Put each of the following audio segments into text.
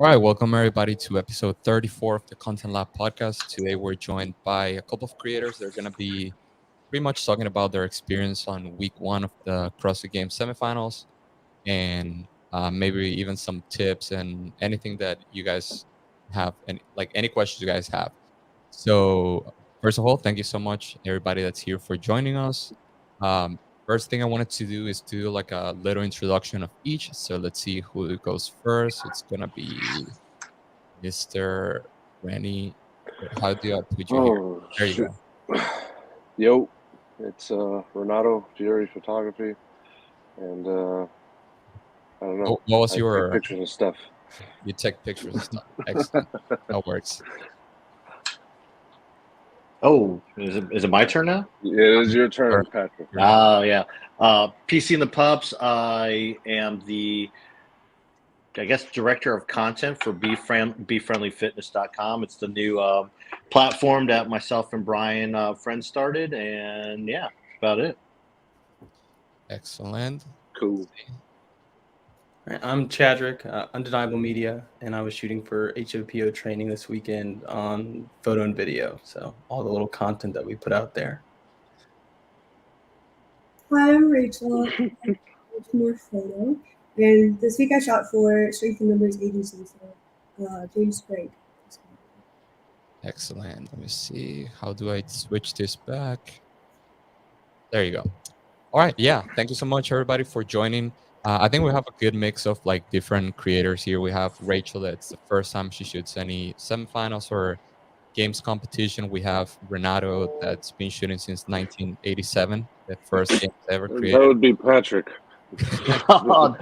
All right, welcome everybody to episode 34 of the Content Lab podcast. Today we're joined by a couple of creators. They're going to be pretty much talking about their experience on week one of the CrossFit Games semifinals and maybe even some tips and anything that you guys have, and like any questions you guys have. So, first of all, thank you so much, everybody that's here for joining us. Um, First thing I wanted to do is do like a little introduction of each. So, let's see who goes first. It's going to be Mr. Rennie. How do I put you here? Oh, There you shoot. go. Yo, it's Renato Fiore Photography, and I don't know. What was I take your? pictures and stuff. You take pictures and stuff. Excellent. That works. Oh, is it my turn now? It is your turn, Sure. Patrick. Oh, yeah. PC and the Pups. I am the, I guess, director of content for BeFriendlyFitness.com. It's the new platform that myself and Brian friend started, and yeah, that's about it. Excellent. Cool. All right, I'm Chadrick, Undeniable Media, and I was shooting for HOPO training this weekend on photo and video. So all the little content that we put out there. Hi, I'm Rachel. It's more photo, and this week I shot for Strength and Numbers Agency, so James Craig. Excellent. Let me see. How do I switch this back? There you go. All right. Yeah. Thank you so much, everybody, for joining. I think we have a good mix of like different creators here. We have Rachel. That's the first time she shoots any semifinals or games competition. We have Renato that's been shooting since 1987, the first games ever That created. would be Patrick. And look,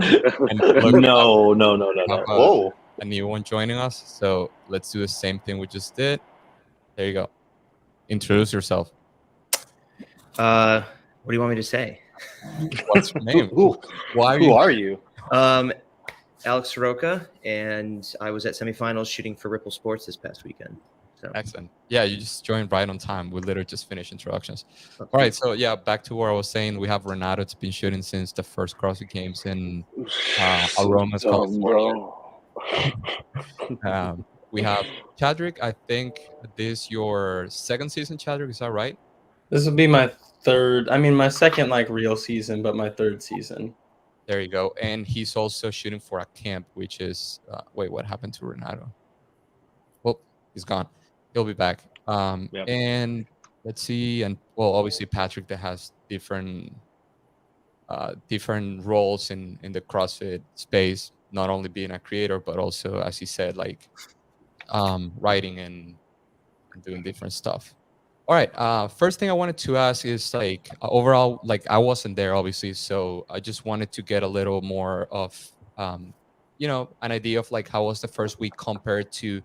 No. have Whoa. a new one joining us. So let's do the same thing we just did. There you go. Introduce yourself. What do you want me to say? What's your name? Who are you? Alex Soroka, and I was at semifinals shooting for Ripple Sports this past weekend. So Excellent. Yeah, you just joined right on time. We literally just finished introductions. All right, so yeah, back to where I was saying. We have Renato. It's been shooting since the first CrossFit Games in Aromas, California. We have Chadrick. I think this your second season, Chadrick. Is that right? This will be my my second like real season, but my third season. There you go. And he's also shooting for a camp, which is wait, what happened to Renato? Well, he's gone. He'll be back. Yep. And let's see. And well, obviously Patrick that has different roles in the CrossFit space, not only being a creator, but also, as he said, like writing and doing different stuff. All right. First thing I wanted to ask is like overall, like I wasn't there obviously, so I just wanted to get a little more of, an idea of like how was the first week compared to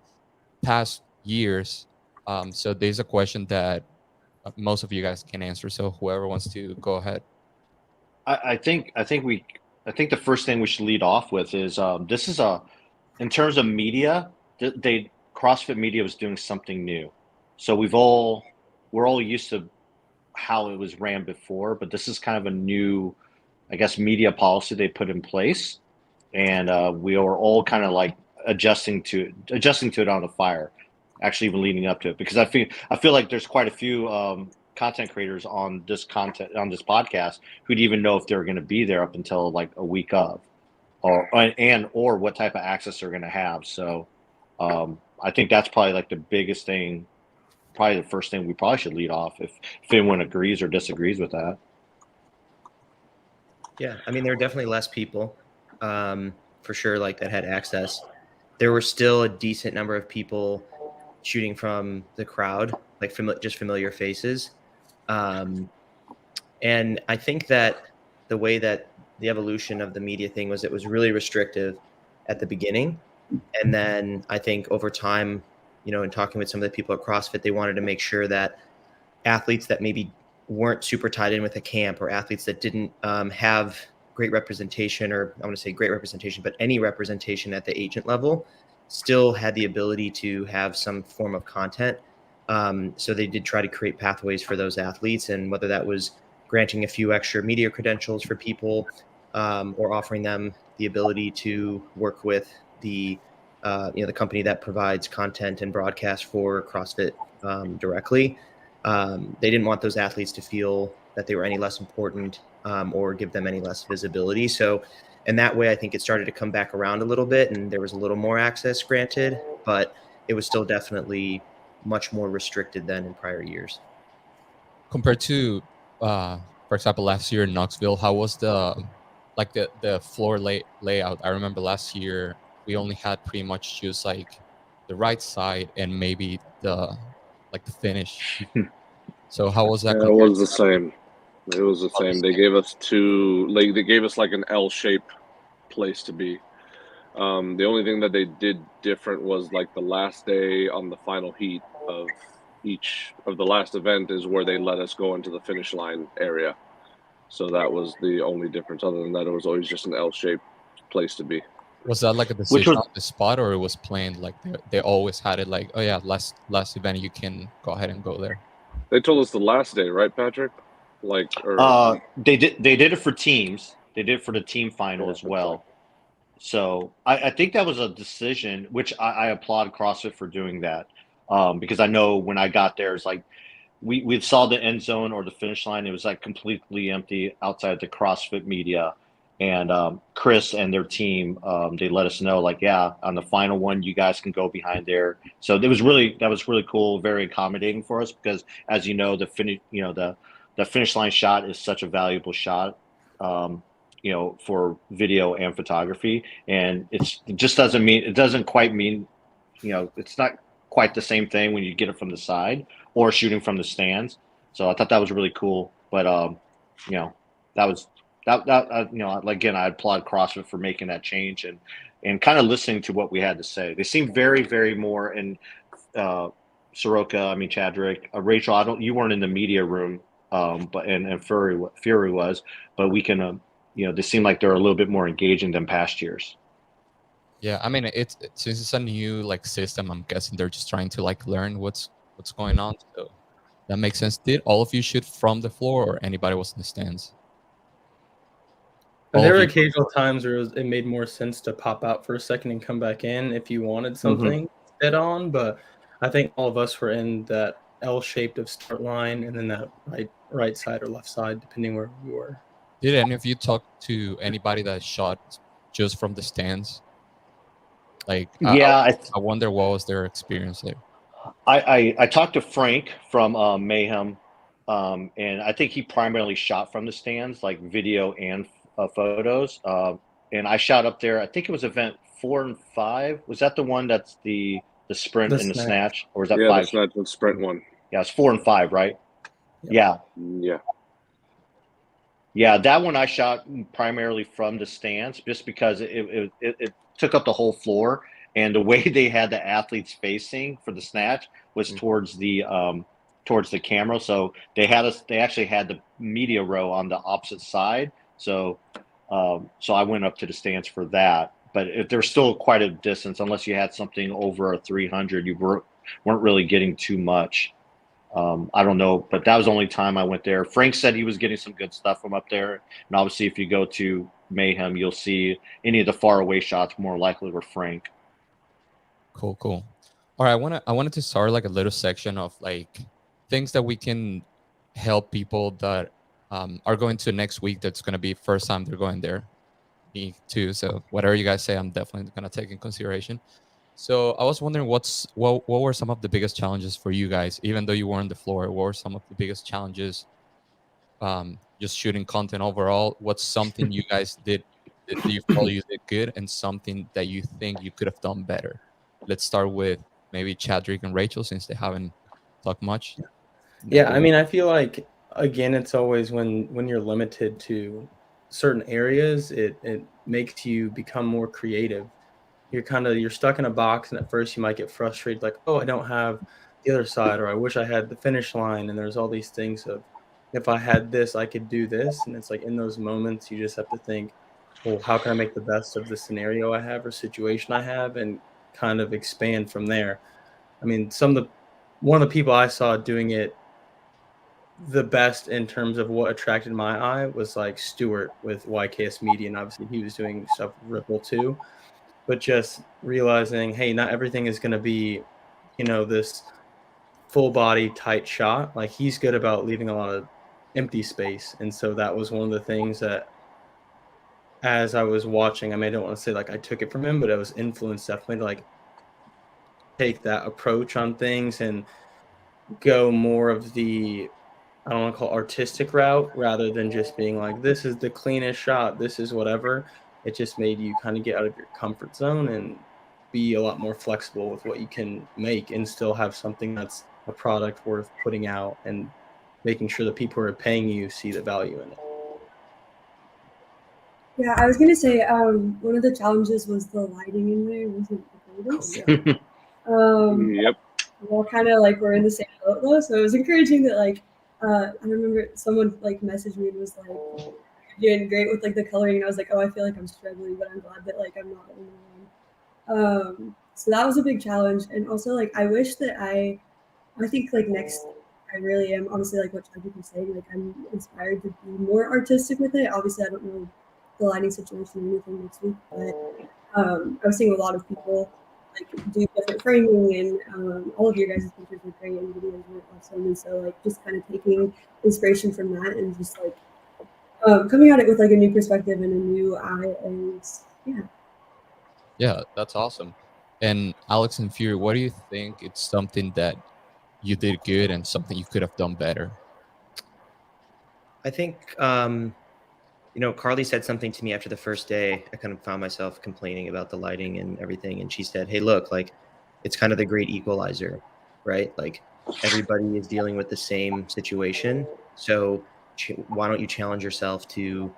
past years. So there's a question that most of you guys can answer. So whoever wants to go ahead. I think the first thing we should lead off with is this is in terms of media, CrossFit media was doing something new. So we're all used to how it was ran before, but this is kind of a new, I guess, media policy they put in place, and we are all kind of like adjusting to it on the fire, actually even leading up to it, because I feel like there's quite a few content creators on this podcast who'd even know if they were going to be there up until like a week of, or what type of access they're going to have. So I think that's probably like the biggest thing. Probably the first thing we probably should lead off if anyone agrees or disagrees with that. yeah, I mean there are definitely less people, for sure, like that had access. There were still a decent number of people shooting from the crowd, like just familiar faces, and I think that the way that the evolution of the media thing was, it was really restrictive at the beginning, and then I think over time, in talking with some of the people at CrossFit, they wanted to make sure that athletes that maybe weren't super tied in with a camp, or athletes that didn't have great representation, or I want to say great representation, but any representation at the agent level, still had the ability to have some form of content. So they did try to create pathways for those athletes, and whether that was granting a few extra media credentials for people, or offering them the ability to work with the the company that provides content and broadcast for CrossFit directly. They didn't want those athletes to feel that they were any less important or give them any less visibility. So in that way, I think it started to come back around a little bit, and there was a little more access granted, but it was still definitely much more restricted than in prior years. Compared to, for example, last year in Knoxville, how was the floor layout? I remember last year we only had pretty much just like the right side and maybe the finish. So how was that Yeah, it compared was the same. It was the same. They gave us they gave us like an L shape place to be. The only thing that they did different was like the last day on the final heat of each of the last event is where they let us go into the finish line area. So that was the only difference. Other than that, it was always just an L-shaped place to be. Was that like a Which decision was on the spot, or it was planned? Like they always had it like, oh yeah, last event you can go ahead and go there. They told us the last day, right, Patrick? Like, or they did it for teams. They did it for the team final yeah, as that's right. well. So I think that was a decision, which I applaud CrossFit for doing that, because I know when I got there, it's like we saw the end zone or the finish line. It was like completely empty outside the CrossFit media, and Chris and their team they let us know like, yeah, on the final one you guys can go behind there. So that was really cool, very accommodating for us because as you know the finish line shot is such a valuable shot. For video and photography, and it just doesn't quite mean, it's not quite the same thing when you get it from the side or shooting from the stands. So I thought that was really cool. But that was again, I applaud CrossFit for making that change and kind of listening to what we had to say. They seemed very, very more and Soroka, I mean Chadrick, Rachel. You weren't in the media room, but and Fury was, but we can. They seem like they're a little bit more engaging than past years. Yeah, I mean since it's a new like system, I'm guessing they're just trying to like learn what's going on. So that makes sense. Did all of you shoot from the floor, or anybody was in the stands? All There of were you. occasional times where it made more sense to pop out for a second and come back in if you wanted something dead on. But I think all of us were in that L-shaped of start line and then that right side or left side, depending where we were. Did any of you talk to anybody that shot just from the stands? Like, Yeah, I wonder what was their experience there. I talked to Frank from Mayhem, and I think he primarily shot from the stands, like video and photos. And I shot up there. I think it was event 4 and 5. Was that the one that's the sprint The and the snatch. snatch, or was that Yeah, 5? the snatch and sprint one. Yeah, it's 4 and 5, right? Yeah. Yeah. Yeah, that one I shot primarily from the stands just because it took up the whole floor, and the way they had the athletes facing for the snatch was towards the camera. So they actually had the media row on the opposite side. So I went up to the stands for that. But if there's still quite a distance, unless you had something over a 300, you weren't really getting too much. I don't know, but that was the only time I went there. Frank said he was getting some good stuff from up there. And obviously, if you go to Mayhem, you'll see any of the far away shots more likely were Frank. Cool. All right, I wanted to start like a little section of like things that we can help people that are going to next week. That's going to be first time they're going there. Me too. So whatever you guys say, I'm definitely going to take in consideration. So I was wondering what were some of the biggest challenges for you guys, even though you were on the floor? What were some of the biggest challenges just shooting content overall? What's something you guys did that you felt you did good, and something that you think you could have done better? Let's start with maybe Chadrick and Rachel, since they haven't talked much. Yeah, I mean, I feel like again, it's always when you're limited to certain areas, it makes you become more creative. You're stuck in a box, and at first you might get frustrated, like, oh, I don't have the other side, or I wish I had the finish line. And there's all these things of, if I had this, I could do this. And it's like in those moments, you just have to think, well, how can I make the best of the scenario I have or situation I have, and kind of expand from there. I mean, one of the people I saw doing it the best in terms of what attracted my eye was like Stuart with YKS Media, and obviously he was doing stuff with Ripple too. but just realizing, hey, not everything is going to be, this full body tight shot. Like, he's good about leaving a lot of empty space. And so that was one of the things that, as I was watching, I mean, I don't want to say like I took it from him, but I was influenced definitely to like take that approach on things and go more of the, I don't want to call it artistic route, rather than just being like, this is the cleanest shot, this is whatever. It just made you kind of get out of your comfort zone and be a lot more flexible with what you can make and still have something that's a product worth putting out and making sure the people who are paying you see the value in it. Yeah, I was gonna say one of the challenges was the lighting in there wasn't the greatest. Yep. We all kind of like were in the same boat though, so it was encouraging that like I remember someone like messaged me and was like, "You're doing great with like the coloring," and I was like, "Oh, I feel like I'm struggling, but I'm glad that like I'm not the only one." So that was a big challenge, and also like I wish that I think like next I really am honestly like what Chadwick was saying, like I'm inspired to be more artistic with it. Obviously I don't know the lighting situation or anything next week, but I was seeing a lot of people like do different framing and all of your guys' pictures were great and videos were awesome. And so like just kind of taking inspiration from that and just like coming at it with like a new perspective and a new eye and yeah. Yeah, that's awesome. And Alex and Fury, what do you think it's something that you did good and something you could have done better? I think, Carly said something to me after the first day. I kind of found myself complaining about the lighting and everything. And she said, hey, look, like, it's kind of the great equalizer, right? Like, everybody is dealing with the same situation. So why don't you challenge yourself to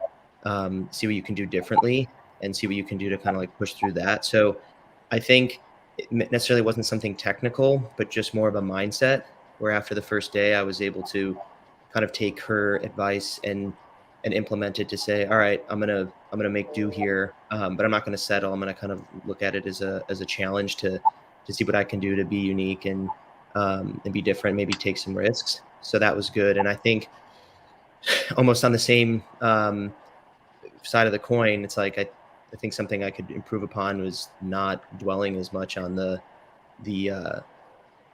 see what you can do differently and see what you can do to kind of like push through that. So I think it necessarily wasn't something technical, but just more of a mindset where after the first day, I was able to kind of take her advice and implement it to say, all right, I'm gonna make do here, but I'm not gonna settle. I'm gonna kind of look at it as a challenge to see what I can do to be unique and be different, maybe take some risks. So that was good, and I think almost on the same side of the coin, it's like I think something I could improve upon was not dwelling as much on the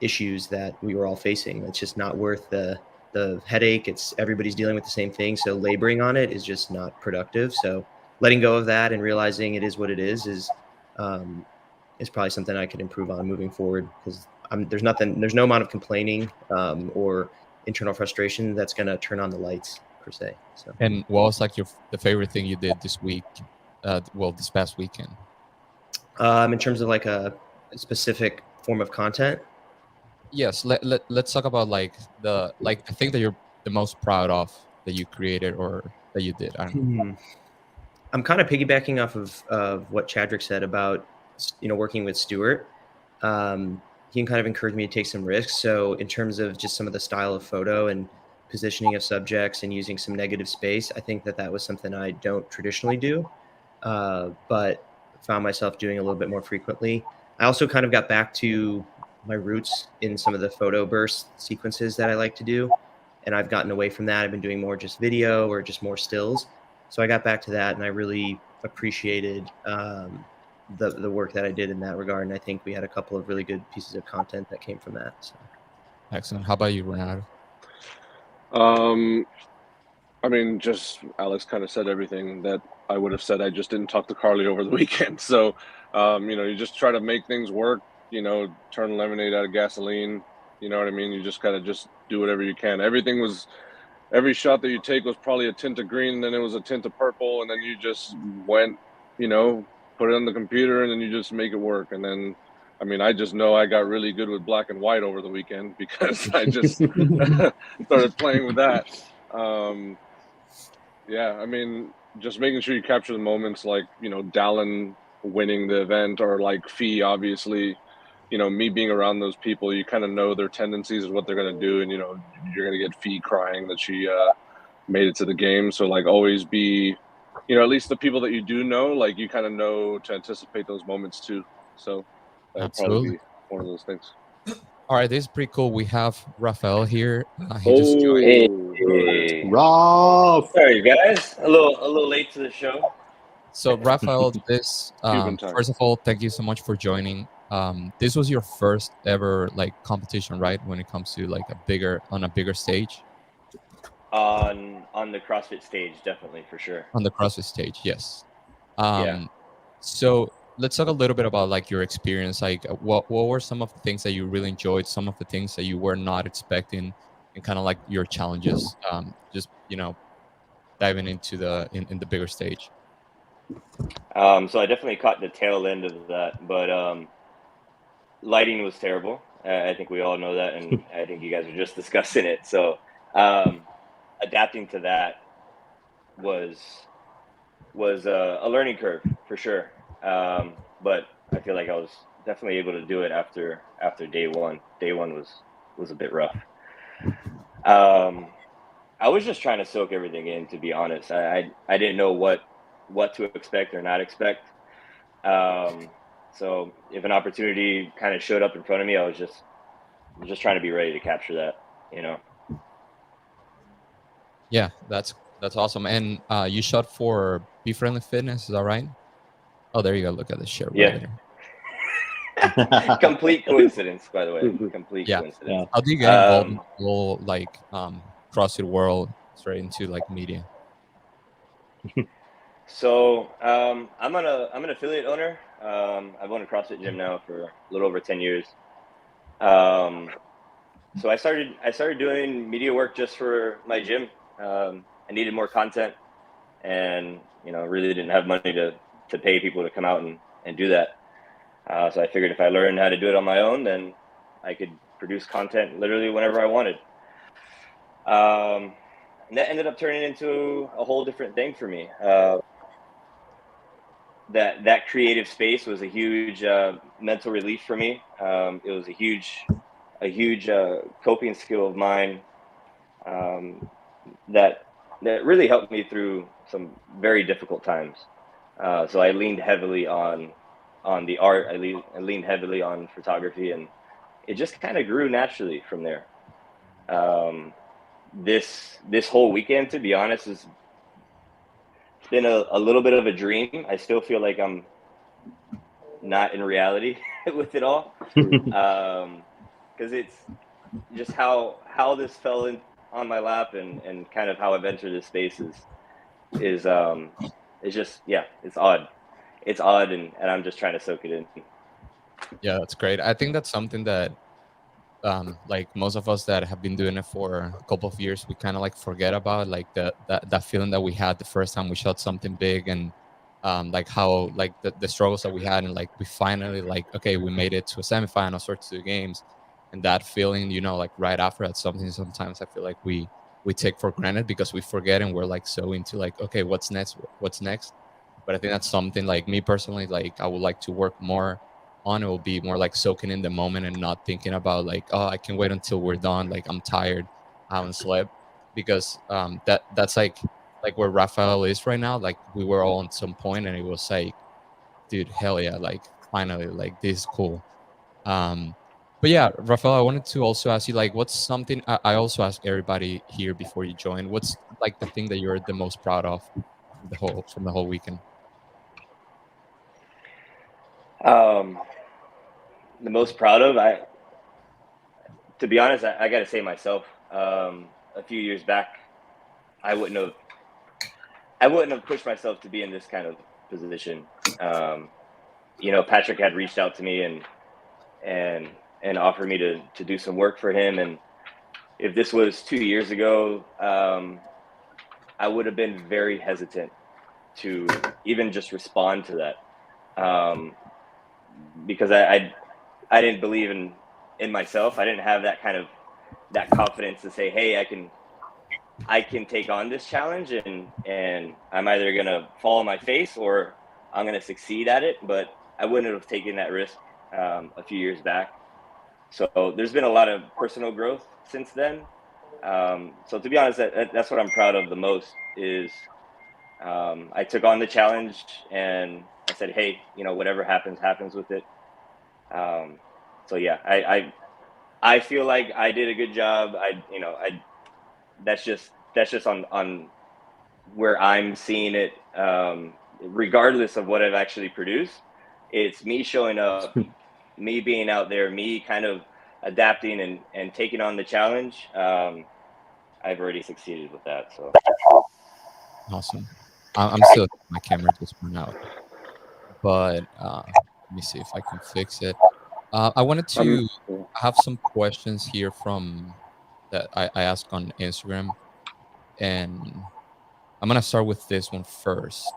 issues that we were all facing. It's just not worth the headache. It's everybody's dealing with the same thing. So laboring on it is just not productive. So letting go of that and realizing it is what it is probably something I could improve on moving forward, because there's no amount of complaining or internal frustration that's going to turn on the lights per se. So. And what was like the favorite thing you did this week? This past weekend. In terms of like a specific form of content. Yes, let's talk about like the thing that you're the most proud of that you created or that you did. I don't know. I'm kind of piggybacking off of what Chadwick said about working with Stuart. He kind of encouraged me to take some risks. So in terms of just some of the style of photo and positioning of subjects and using some negative space, I think that was something I don't traditionally do, but found myself doing a little bit more frequently. I also kind of got back to my roots in some of the photo burst sequences that I like to do. And I've gotten away from that. I've been doing more just video or just more stills. So I got back to that and I really appreciated the work that I did in that regard. And I think we had a couple of really good pieces of content that came from that. So. Excellent. How about you, Renato? I mean, just Alex kind of said everything that I would have said. I just didn't talk to Carly over the weekend. So, you just try to make things work, turn lemonade out of gasoline. You know what I mean? You just gotta just do whatever you can. Every shot that you take was probably a tint of green, then it was a tint of purple, and then you just went, put it on the computer, and then you just make it work. And then, I mean, I just know I got really good with black and white over the weekend because I just started playing with that. Yeah, I mean, just making sure you capture the moments like, Dallin winning the event or like Fee, obviously, me being around those people, you kind of know their tendencies of what they're going to do. And, you're going to get Fee crying that she made it to the game. So like always be, at least the people that you do know, like you kind of know to anticipate those moments too. So that'd probably be one of those things. All right, this is pretty cool. We have Rafael here. He just joined. Hey. Rob. Sorry, guys. A little late to the show. So Rafael, this Cuban time. first of all, thank you so much for joining. This was your first ever like competition, right? When it comes to like on a bigger stage. On the CrossFit stage, definitely, for sure. On the CrossFit stage, yes. Yeah. So let's talk a little bit about like your experience. Like, what were some of the things that you really enjoyed? Some of the things that you were not expecting, and kind of like your challenges. Just diving into in the bigger stage. So I definitely caught the tail end of that, but lighting was terrible. I think we all know that, and I think you guys are just discussing it. So adapting to that was a learning curve for sure. But I feel like I was definitely able to do it after day one. Day one was a bit rough. I was just trying to soak everything in, to be honest. I didn't know what to expect or not expect. So if an opportunity kind of showed up in front of me, I was just trying to be ready to capture that, you know. Yeah, that's awesome. And you shot for Be Friendly Fitness, is that right? Oh, there you go. Look at the share Yeah. there. Complete coincidence, by the way. Complete coincidence. Yeah. How do you get involved in the whole like CrossFit world, straight into like media? So I'm an affiliate owner. I've owned a CrossFit gym now for a little over 10 years. So I started doing media work just for my gym. I needed more content, and really didn't have money to pay people to come out and do that. So I figured if I learned how to do it on my own, then I could produce content literally whenever I wanted. And that ended up turning into a whole different thing for me. That creative space was a huge mental relief for me. It was a huge coping skill of mine that really helped me through some very difficult times. So I leaned heavily on the art. I leaned heavily on photography, and it just kind of grew naturally from there. This whole weekend, to be honest, it's been a little bit of a dream. I still feel like I'm not in reality with it all, because it's just how this fell in on my lap, and kind of how I've entered this space is just, yeah, it's odd, and I'm just trying to soak it in. Yeah, that's great. I think that's something that like most of us that have been doing it for a couple of years, we kind of like forget about, like that feeling that we had the first time we shot something big, and like how like the struggles that we had, and like we finally like, okay, we made it to a semifinal or to the games, and that feeling, like right after that, something sometimes I feel like we take for granted because we forget, and we're like so into like, okay, what's next, but I think that's something, like me personally, like I would like to work more on. It will be more like soaking in the moment and not thinking about like, oh, I can wait until we're done, like I'm tired, I haven't slept, because that's like where Rafael is right now. Like we were all on some point, and it was like, dude, hell yeah, like finally, like this is cool. But yeah, Rafael, I wanted to also ask you, like, what's something I also ask everybody here before you join, what's like the thing that you're the most proud of from the whole weekend? The most proud of, to be honest, I got to say myself. A few years back, I wouldn't have pushed myself to be in this kind of position. Patrick had reached out to me and offered me to do some work for him. And if this was 2 years ago, I would have been very hesitant to even just respond to that, because I didn't believe in myself. I didn't have that confidence to say, hey, I can take on this challenge, and I'm either gonna fall on my face or I'm gonna succeed at it. But I wouldn't have taken that risk a few years back. So there's been a lot of personal growth since then. So to be honest, that's what I'm proud of the most is I took on the challenge, and I said, hey, whatever happens with it. So yeah, I feel like I did a good job. That's just on where I'm seeing it. regardless of what I've actually produced, it's me showing up, me being out there, me kind of adapting and taking on the challenge. I've already succeeded with that. So Awesome. I'm still, my camera just went out, but let me see if I can fix it. I wanted to have some questions here from that I asked on Instagram, and I'm gonna start with this one first.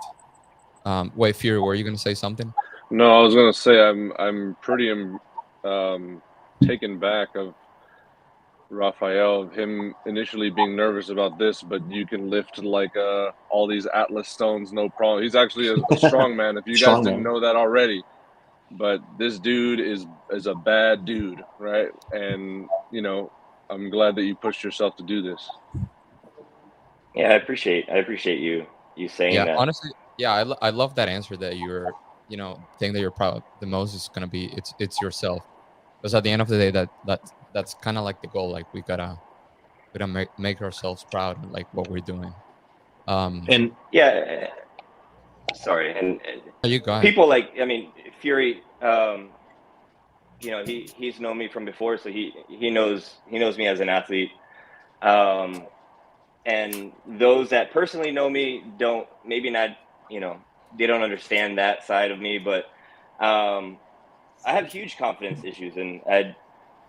Wait, Fury, were you gonna say something? No, I was gonna say I'm pretty taken back of Raphael, of him initially being nervous about this, but you can lift like all these Atlas stones, no problem. He's actually a strong man. If you guys Strong didn't man. know that already, but this dude is a bad dude, right? And you know, I'm glad that you pushed yourself to do this. yeah, I appreciate you saying Yeah, that. honestly, yeah, I love that answer that you're, thing that you're proud the most is gonna be it's yourself. Because at the end of the day, that's kind of like the goal. Like we gotta make ourselves proud of like what we're doing. And Yeah, sorry, and You go ahead. people like, I mean, Fury. He's known me from before, so he knows me as an athlete. And those that personally know me don't, maybe not, they don't understand that side of me, but I have huge confidence issues, and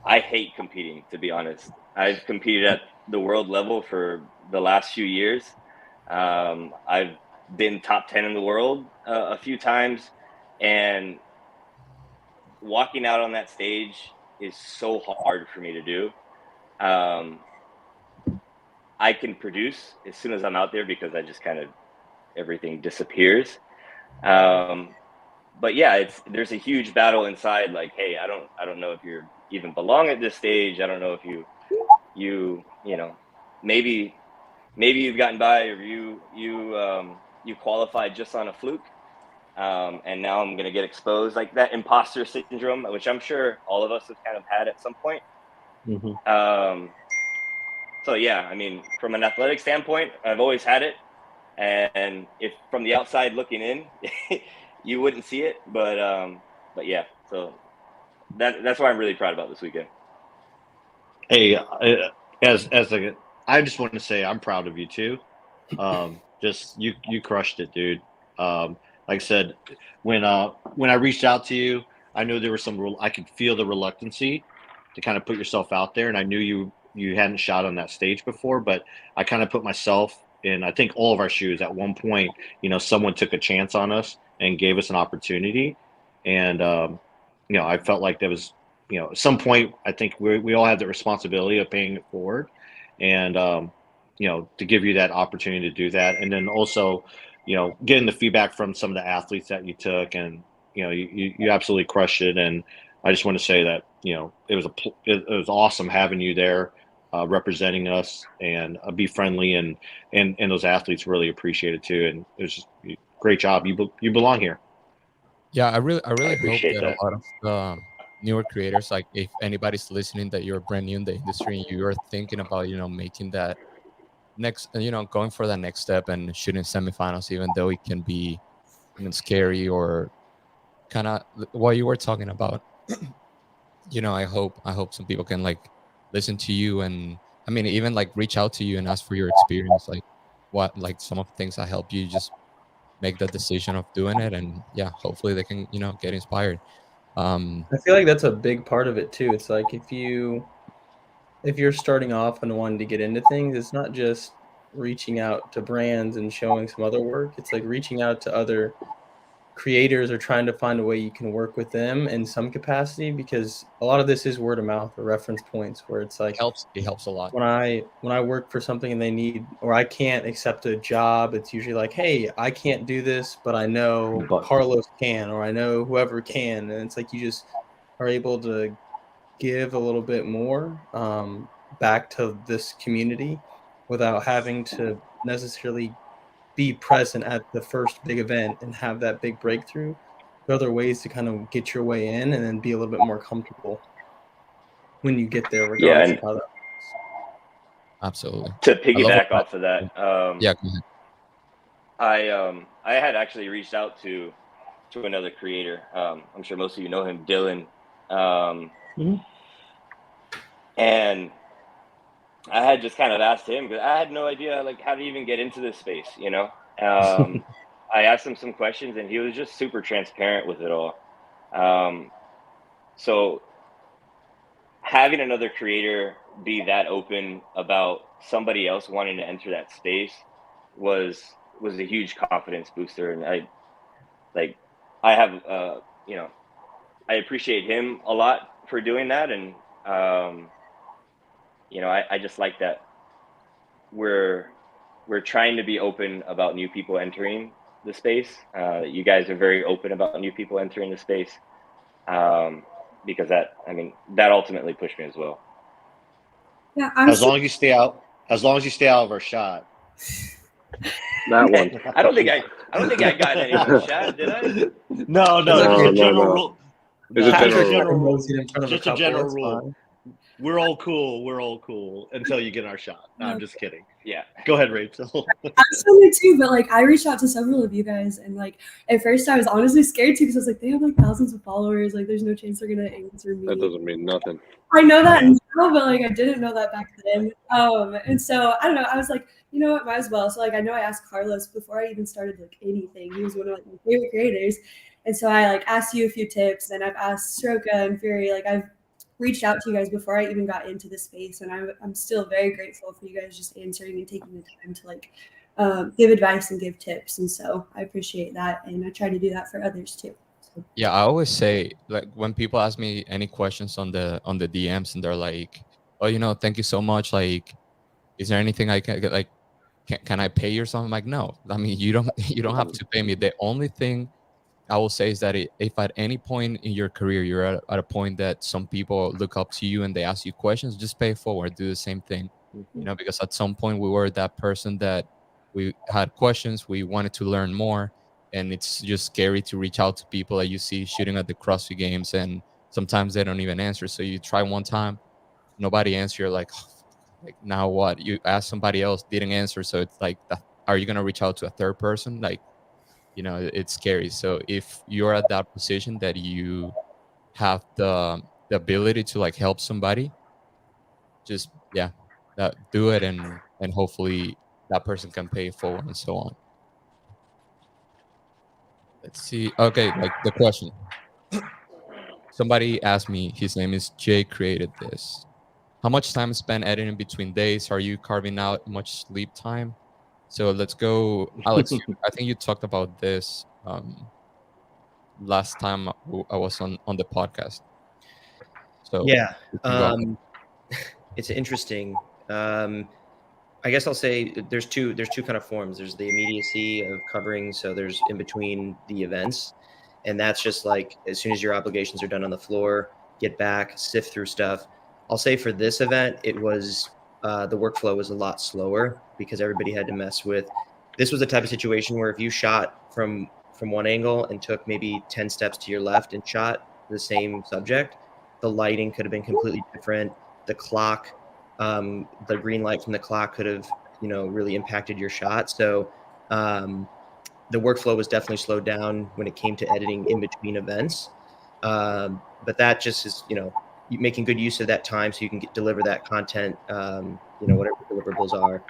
I hate competing, to be honest. I've competed at the world level for the last few years. I've been top 10 in the world a few times, and walking out on that stage is so hard for me to do. I can produce as soon as I'm out there because I just kind of, everything disappears. But yeah, there's a huge battle inside. Like, hey, I don't know if you even belong at this stage. I don't know if you maybe you've gotten by, or you qualified just on a fluke. And now I'm gonna get exposed, like that imposter syndrome, which I'm sure all of us have kind of had at some point. So yeah, I mean, from an athletic standpoint, I've always had it, and if from the outside looking in, you wouldn't see it, but yeah. So that's why I'm really proud about this weekend. hey, I just want to say I'm proud of you too. Just you crushed it, dude. Like I said, when I reached out to you, I knew there was I could feel the reluctancy to kind of put yourself out there, and I knew you hadn't shot on that stage before, but I kind of put myself in, I think, all of our shoes. At one point, someone took a chance on us and gave us an opportunity, and I felt like there was, at some point, I think we all have the responsibility of paying it forward, and to give you that opportunity to do that, and then also, getting the feedback from some of the athletes that you took, and you absolutely crushed it. And I just want to say that it was awesome having you there, representing us, and be friendly, and those athletes really appreciate it too. And it was just great job. You belong here. Yeah, I really I hope appreciate that a that. lot of the newer creators, like if anybody's listening, that you're brand new in the industry and you're thinking about making that next, going for that next step and shooting semifinals, even though it can be scary or kind of what you were talking about. I hope some people can like listen to you, and I mean even like reach out to you and ask for your experience, like what like some of the things that help you just make the decision of doing it, and yeah, hopefully they can get inspired. I feel like that's a big part of it too. It's like if you're starting off and wanting to get into things, it's not just reaching out to brands and showing some other work. It's like reaching out to other creators or trying to find a way you can work with them in some capacity, because a lot of this is word of mouth or reference points where it's like It helps a lot. when I work for something and they need, or I can't accept a job, it's usually like, hey, I can't do this, but I know But Carlos can, or I know whoever can. And it's like you just are able to give a little bit more back to this community without having to necessarily be present at the first big event and have that big breakthrough. There are other ways to kind of get your way in and then be a little bit more comfortable when you get there, Yeah, regardless of and how that works. Absolutely. to I love what piggyback off of that, yeah, go ahead. I I had actually reached out to another creator. I'm sure most of you know him, Dylan. And I had just kind of asked him, because I had no idea like how to even get into this space, you know. I asked him some questions, and he was just super transparent with it all. So having another creator be that open about somebody else wanting to enter that space was a huge confidence booster. And I have you know, I appreciate him a lot for doing that. And you know, I just like that we're trying to be open about new people entering the space. You guys are very open about new people entering the space, because that ultimately pushed me as well. Yeah, As long as you stay out of our shot. That one. I don't think I got anyone's shot, did I? No, No, just a no, general no. rule. It's a No, general just a general rule. Nosing in front of Just a a couple, general that's rule. fine. We're all cool until you get our shot. No, I'm just kidding. Yeah. Go ahead, Rachel. I'm so new too, but like I reached out to several of you guys, and like at first I was honestly scared too, because I was like, they have like thousands of followers, like there's no chance they're gonna answer me. That doesn't mean nothing. I know that now, but like I didn't know that back then. And so I don't know. I was like, you know what, might as well. So like I know I asked Carlos before I even started like anything. He was one of like my favorite creators, and so I like asked you a few tips, and I've asked Sroka and Fury. Like I've reached out to you guys before I even got into the space, and I'm still very grateful for you guys just answering and taking the time to like give advice and give tips. And so I appreciate that, and I try to do that for others too. Yeah, I always say, like, when people ask me any questions on the DMs and they're like, "Oh, you know, thank you so much. Like, is there anything I can get? Like, can I pay you or something?" I'm like, no. I mean, you don't you don't have to pay me. The only thing I will say is that if at any point in your career you're at a point that some people look up to you and they ask you questions, just pay it forward. Do the same thing, you know, because at some point we were that person that we had questions, we wanted to learn more, and it's just scary to reach out to people that you see shooting at the CrossFit Games, and sometimes they don't even answer. So you try one time, nobody answers, you're like, like now what? You ask somebody else, didn't answer, so it's like, are you gonna reach out to a third person? Like, you know, it's scary. So if you're at that position that you have the ability to like help somebody, just do it, and hopefully that person can pay it forward and so on. Let's see. Okay, like the question. Somebody asked me, his name is Jay, created this. How much time is spent editing between days? Are you carving out much sleep time? So let's go, Alex. I think you talked about this last time I was on the podcast. So Yeah, you can go ahead. it's interesting. I guess I'll say there's two kind of forms. There's the immediacy of covering, so there's in between the events, and that's just like as soon as your obligations are done on the floor, get back, sift through stuff. I'll say for this event, it was the workflow was a lot slower because everybody had to mess with. This was the type of situation where if you shot from one angle and took maybe 10 steps to your left and shot the same subject, the lighting could have been completely different. The clock, the green light from the clock could have, you know, really impacted your shot. So the workflow was definitely slowed down when it came to editing in between events. But that just is, you know, making good use of that time so you can deliver that content, you know, whatever deliverables are.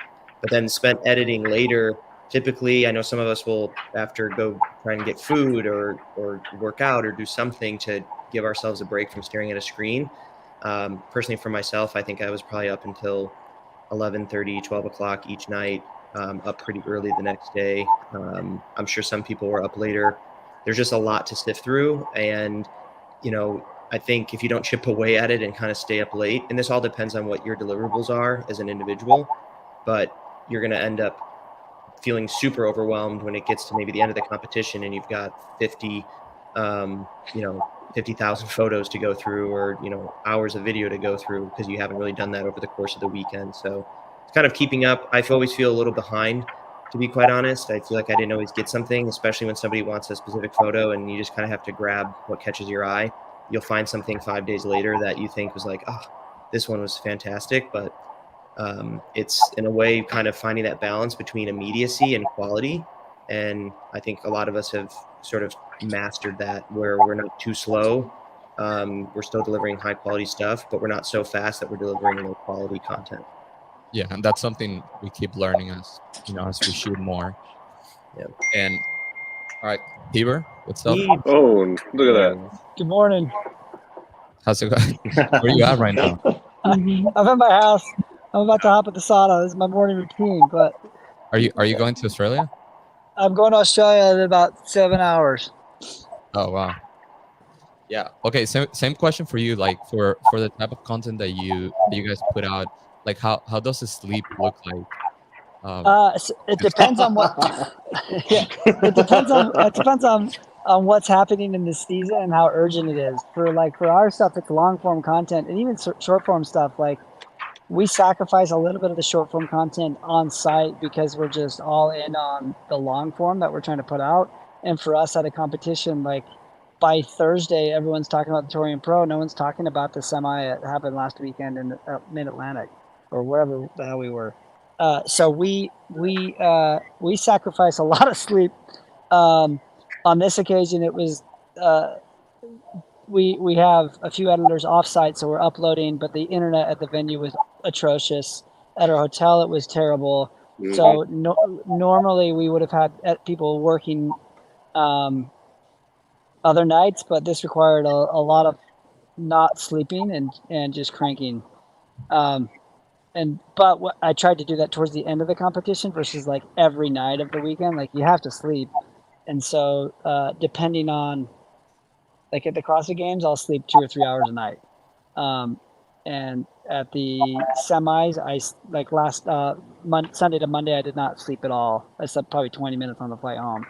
But then spent editing later. Typically, I know some of us will after go try and get food or work out or do something to give ourselves a break from staring at a screen. Personally, for myself, I think I was probably up until 11:30, 12 o'clock each night, up pretty early the next day. I'm sure some people were up later. There's just a lot to sift through. And, you know, I think if you don't chip away at it and kind of stay up late, and this all depends on what your deliverables are as an individual, but you're going to end up feeling super overwhelmed when it gets to maybe the end of the competition and you've got 50,000 photos to go through, or, you know, hours of video to go through because you haven't really done that over the course of the weekend. So it's kind of keeping up. I always feel a little behind, to be quite honest. I feel like I didn't always get something, especially when somebody wants a specific photo and you just kind of have to grab what catches your eye. You'll find something 5 days later that you think was like, oh, this one was fantastic. But it's in a way kind of finding that balance between immediacy and quality. And I think a lot of us have sort of mastered that, where we're not too slow. We're still delivering high quality stuff, but we're not so fast that we're delivering low quality content. Yeah, and that's something we keep learning as as we shoot more. Yeah. And all right, Heber, what's up? Oh, and look at that. Good morning. How's it going? Where you at right now? I'm at my house. I'm about to hop at the sauna. This is my morning routine, but Are you going to Australia? I'm going to Australia in about 7 hours. Oh wow. Yeah. Okay. Same question for you. Like for the type of content that you guys put out, like how does the sleep look like? It depends on what. Yeah, it depends on what's happening in the season and how urgent it is. For our stuff, it's long form content and even short form stuff. Like we sacrifice a little bit of the short form content on site because we're just all in on the long form that we're trying to put out. And for us at a competition, like by Thursday, everyone's talking about the Torian Pro. No one's talking about the semi that happened last weekend in Mid Atlantic or wherever the hell we were. So we sacrifice a lot of sleep. On this occasion, it was we have a few editors offsite, so we're uploading, but the internet at the venue was atrocious. At our hotel, it was terrible. So normally we would have had people working other nights, but this required a lot of not sleeping and just cranking. But I tried to do that towards the end of the competition versus like every night of the weekend. Like you have to sleep, and so depending on like at the CrossFit Games, I'll sleep 2 or 3 hours a night. And at the semis, I like last Sunday to Monday, I did not sleep at all. I slept probably 20 minutes on the flight home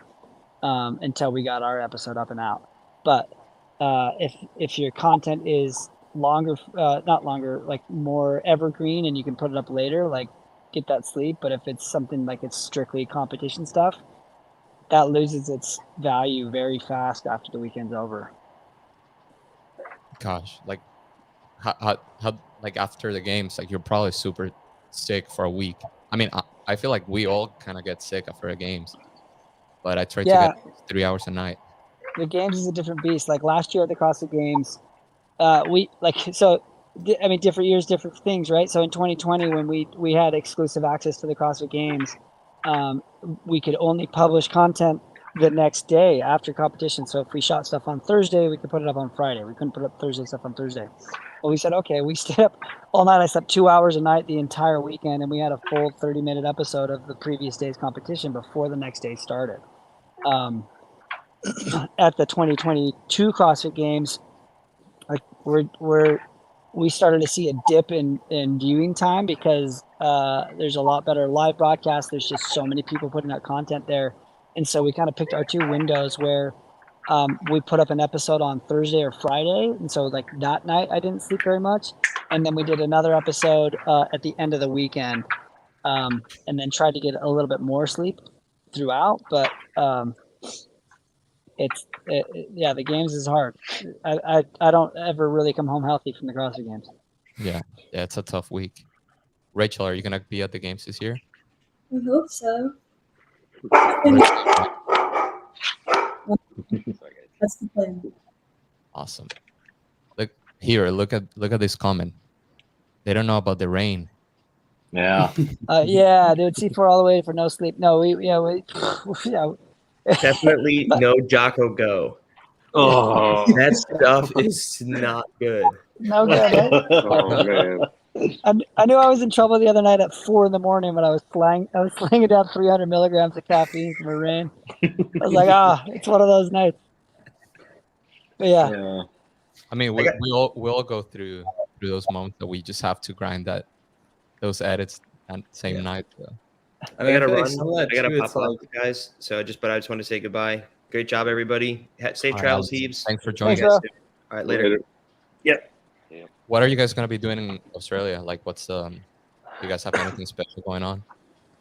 until we got our episode up and out. But if your content is longer, not longer, like more evergreen, and you can put it up later, like get that sleep. But if it's something like it's strictly competition stuff, that loses its value very fast after the weekend's over. Gosh, like how like after the games, like you're probably super sick for a week. I mean, I feel like we all kind of get sick after the games, but I try to get 3 hours a night. The games is a different beast. Like last year at the CrossFit Games, different years, different things, right? So in 2020, when we had exclusive access to the CrossFit Games, we could only publish content the next day after competition. So if we shot stuff on Thursday, we could put it up on Friday. We couldn't put up Thursday stuff on Thursday. Well, we said, okay, we stayed up all night. I slept 2 hours a night the entire weekend, and we had a full 30-minute episode of the previous day's competition before the next day started. At the 2022 CrossFit Games, like we started to see a dip in viewing time because there's a lot better live broadcast. There's just so many people putting out content there, and so we kind of picked our 2 windows where we put up an episode on Thursday or Friday, and so like that night I didn't sleep very much, and then we did another episode at the end of the weekend, and then tried to get a little bit more sleep throughout, but the games is hard. I don't ever really come home healthy from the CrossFit Games. Yeah, it's a tough week. Rachel, are you gonna be at the games this year? I hope so. That's the plan. Awesome. Look at this comment. They don't know about the rain. Yeah. Yeah, dude. C4 all the way for no sleep. No, we Definitely no Jocko go. Oh, That stuff is not good. No good, right? Oh man. I knew I was in trouble the other night at 4 a.m. when I was slinging down 300 milligrams of caffeine from a rain. I was like, it's one of those nights. But yeah. I mean, we all go through those moments that we just have to grind those edits that same night. So. I gotta run. I gotta pop off, guys. So I just want to say goodbye. Great job, everybody. Safe travels, Heaves. Thanks for joining us. All right, later. Yep. What are you guys gonna be doing in Australia? Like, what's do you guys have anything special going on?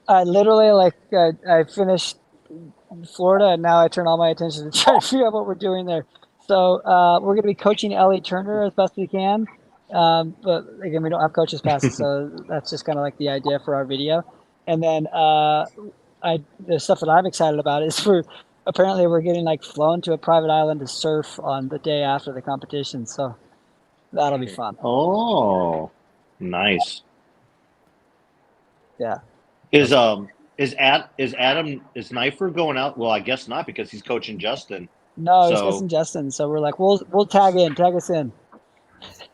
I literally I finished Florida, and now I turn all my attention to trying to figure out what we're doing there. So we're gonna be coaching Ellie Turner as best we can, but again, we don't have coaches passes, so that's just kind of like the idea for our video. And then the stuff that I'm excited about is apparently we're getting like flown to a private island to surf on the day after the competition. So that'll be fun. Oh, nice. Yeah. Is Knifer going out? Well, I guess not because he's coaching Justin. No, he's So- missing Justin. So we're like, we'll tag us in.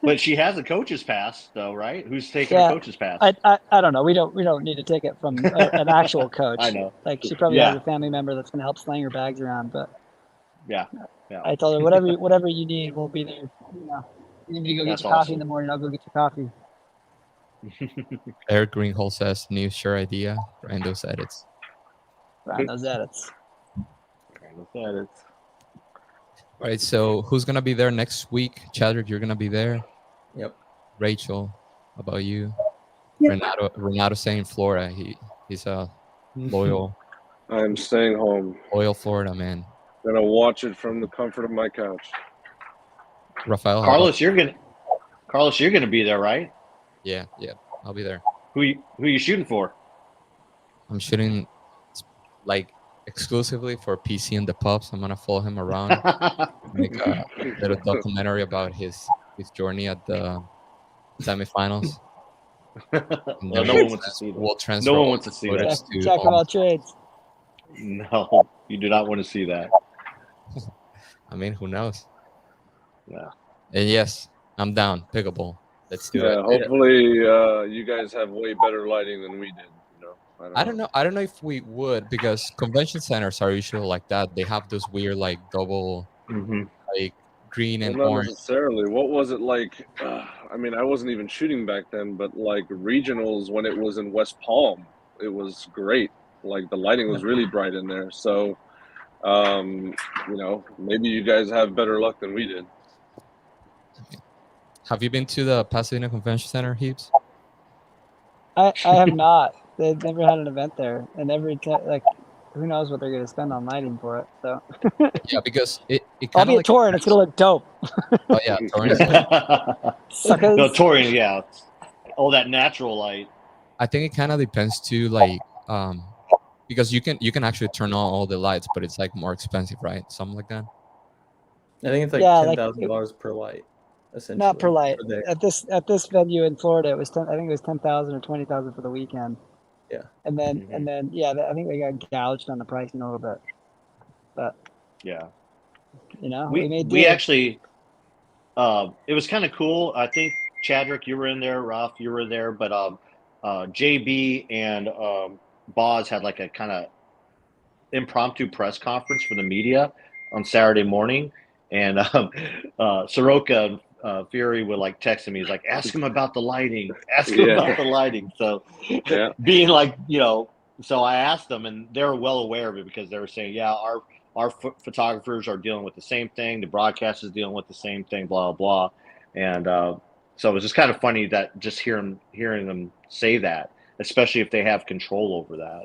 But she has a coach's pass, though, right? Who's taking Yeah, a coach's pass? I don't know. We don't need to take it from an actual coach. I know. Like she probably Yeah. has a family member that's going to help sling her bags around. But Yeah. I told her whatever you need, we'll be there. You know, you need me to go That's get your coffee awesome. in the morning. I'll go get your coffee. Eric Greenhall says, new sure idea, grind those edits. Around those edits. All right, so who's going to be there next week? Chadwick, you're going to be there. Yep. Rachel, how about you? Yep. Renato saying Florida. He's a loyal I'm staying home. Florida man. Gonna watch it from the comfort of my couch. Rafael, how Carlos, you're gonna be there, right? yeah, I'll be there. Who you shooting for? I'm shooting like exclusively for PC and the Pups. I'm gonna follow him around, make a little documentary about his journey at the semifinals. And Well, then no one wants to see that. we'll transfer No one all wants to the see footage that. to, Jack of all trades. No, you do not want to see that. I mean, who knows? Yeah. And yes, I'm down. Pickleball. Let's do Yeah, it. hopefully you guys have way better lighting than we did. You know, I don't know. I don't know if we would, because convention centers are usually like that. They have those weird like double Mm-hmm. like green and Well, not orange. necessarily. What was it like? I mean, I wasn't even shooting back then, but like regionals when it was in West Palm, it was great. Like the lighting was really bright in there. So, you know, maybe you guys have better luck than we did. Have you been to the Pasadena Convention Center, Heaps? I have not. They've never had an event there, and like, who knows what they're going to spend on lighting for it? So Yeah, because it I'll kind be of at Torrent. It's going to look dope. Oh yeah, Torrance. Suckers. No, Torian, yeah. All that natural light. I think it kind of depends too, like because you can actually turn on all the lights, but it's like more expensive, right? Something like that. I think it's like Yeah, like, $10,000 per light, essentially. Not per light. for the- At this venue in Florida, it was I think it was 10,000 or 20,000 for the weekend. Yeah. And then yeah, I think they got gouged on the pricing a little bit. But Yeah. you know, We actually it was kind of cool. I think Chadrick, you were in there, Ralph, you were there, but JB and Boz had like a kind of impromptu press conference for the media on Saturday morning, and Soroka and Fury would like text me. He's like, "Ask him about the lighting. Ask him about the lighting." So, being like, so I asked them, and they were well aware of it because they were saying, "Yeah, our photographers are dealing with the same thing. The broadcast is dealing with the same thing. Blah blah." And so it was just kind of funny that just hearing them say that, especially if they have control over that.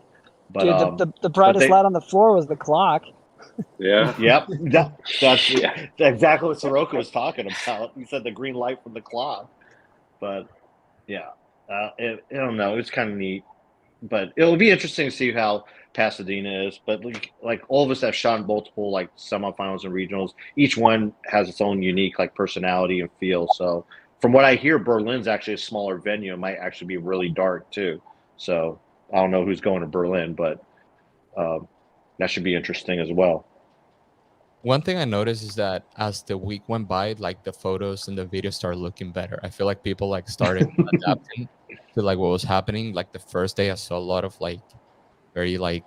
But dude, the brightest light on the floor was the clock. Yeah. Yep. That's exactly what Soroka was talking about. He said the green light from the clock. But yeah, I don't know. It's kind of neat. But it'll be interesting to see how Pasadena is. But like all of us have shot multiple like semifinals and regionals. Each one has its own unique like personality and feel. So from what I hear, Berlin's actually a smaller venue. It might actually be really dark too. So I don't know who's going to Berlin, but that should be interesting as well. One thing I noticed is that as the week went by, like the photos and the videos started looking better. I feel like people like started adapting to like what was happening. Like the first day, I saw a lot of like very like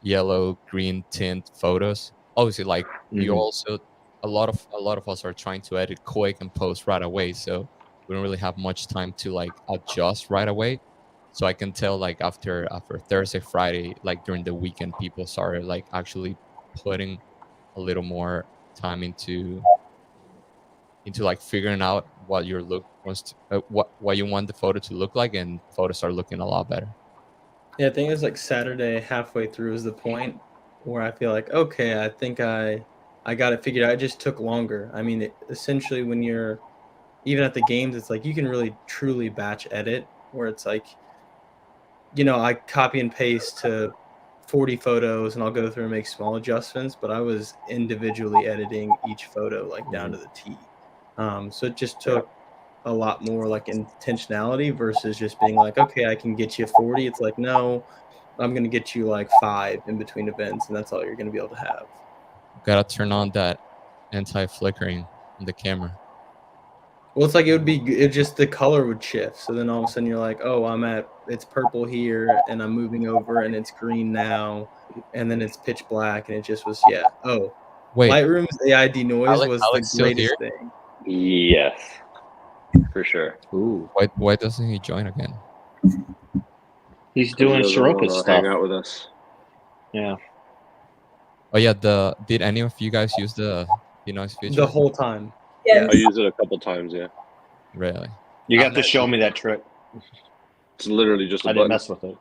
yellow green tint photos. Obviously, like you also a lot of us are trying to edit quick and post right away, so we don't really have much time to like adjust right away. So I can tell like after Thursday, Friday, like during the weekend, people started like actually putting a little more time into like figuring out what your look wants to, what you want the photo to look like, and photos are looking a lot better. Yeah, I think it's like Saturday halfway through is the point where I feel like, okay, I think I got it figured out. It just took longer. I mean, essentially when you're even at the games, it's like you can really truly batch edit where it's like, I copy and paste to 40 photos and I'll go through and make small adjustments, but I was individually editing each photo like down to the T. So it just took a lot more like intentionality versus just being like, okay, I can get you 40. It's like, no, I'm going to get you like 5 in between events, and that's all you're going to be able to have. Gotta turn on that anti-flickering on the camera. Well, it's like it just the color would shift. So then all of a sudden you're like, oh, it's purple here and I'm moving over and it's green now. And then it's pitch black and it just was, yeah. Oh, Wait, Lightroom's AI denoise was Alex the still greatest here? thing. Yes, for sure. Ooh, Why doesn't he join again? he's 'Cause doing he doesn't Soroka wanna stuff. hang out with us. Yeah. Oh yeah, did any of you guys use the denoise feature? The whole time. Yes. I used it a couple times. Yeah, Really? You I'm have to not- show me that trick. it's literally just a I didn't button. mess with it.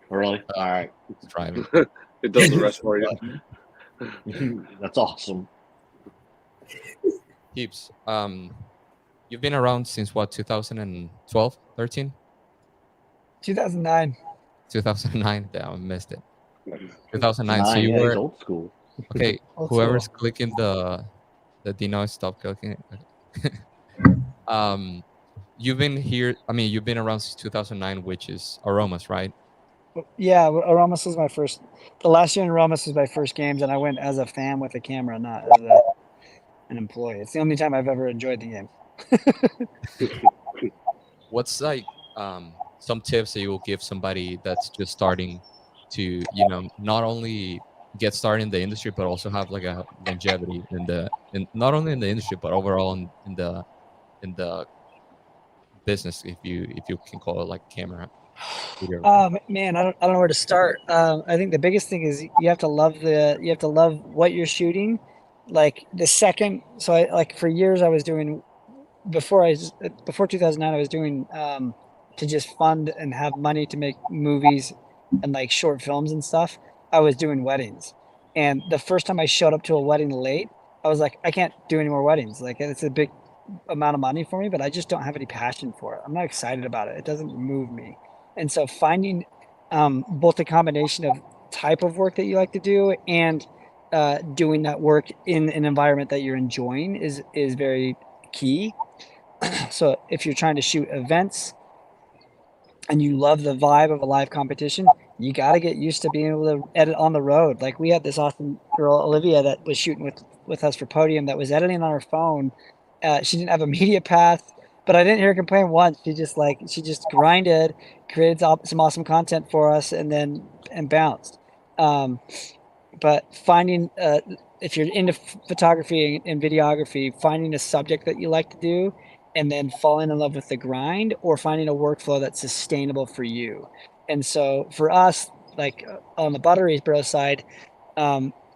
Really? All right. Driving. It does the rest for you. That's awesome. Keeps. You've been around since what? 2012, 13, 2009. 2009. Damn, I missed it. 2009. So Nine, you yeah, he's were old school. okay. Old Whoever's school. clicking the denoise, stop clicking it. You've been here. I mean, you've been around since 2009, which is Aromas, right? Yeah, Aramis was my first. The last year in Aramis was my first games, and I went as a fan with a camera, not as an employee. It's the only time I've ever enjoyed the game. What's like some tips that you will give somebody that's just starting to, not only get started in the industry, but also have like a longevity in not only in the industry, but overall in the business, if you can call it like camera. Man, I don't know where to start. I think the biggest thing is you have to love what you're shooting. Like the second, so I like for years I was doing before 2009 I was doing to just fund and have money to make movies and like short films and stuff. I was doing weddings, and the first time I showed up to a wedding late, I was like, I can't do any more weddings. Like it's a big amount of money for me, but I just don't have any passion for it. I'm not excited about it. It doesn't move me. And so finding both the combination of type of work that you like to do and doing that work in an environment that you're enjoying is very key. So if you're trying to shoot events and you love the vibe of a live competition, you got to get used to being able to edit on the road. Like we had this awesome girl, Olivia, that was shooting with us for Podium, that was editing on her phone. She didn't have a media path, but I didn't hear her complain once. She just grinded, created some awesome content for us, and bounced. But finding if you're into photography and videography, finding a subject that you like to do and then falling in love with the grind, or finding a workflow that's sustainable for you. And so for us, like on the Butteries Bro side,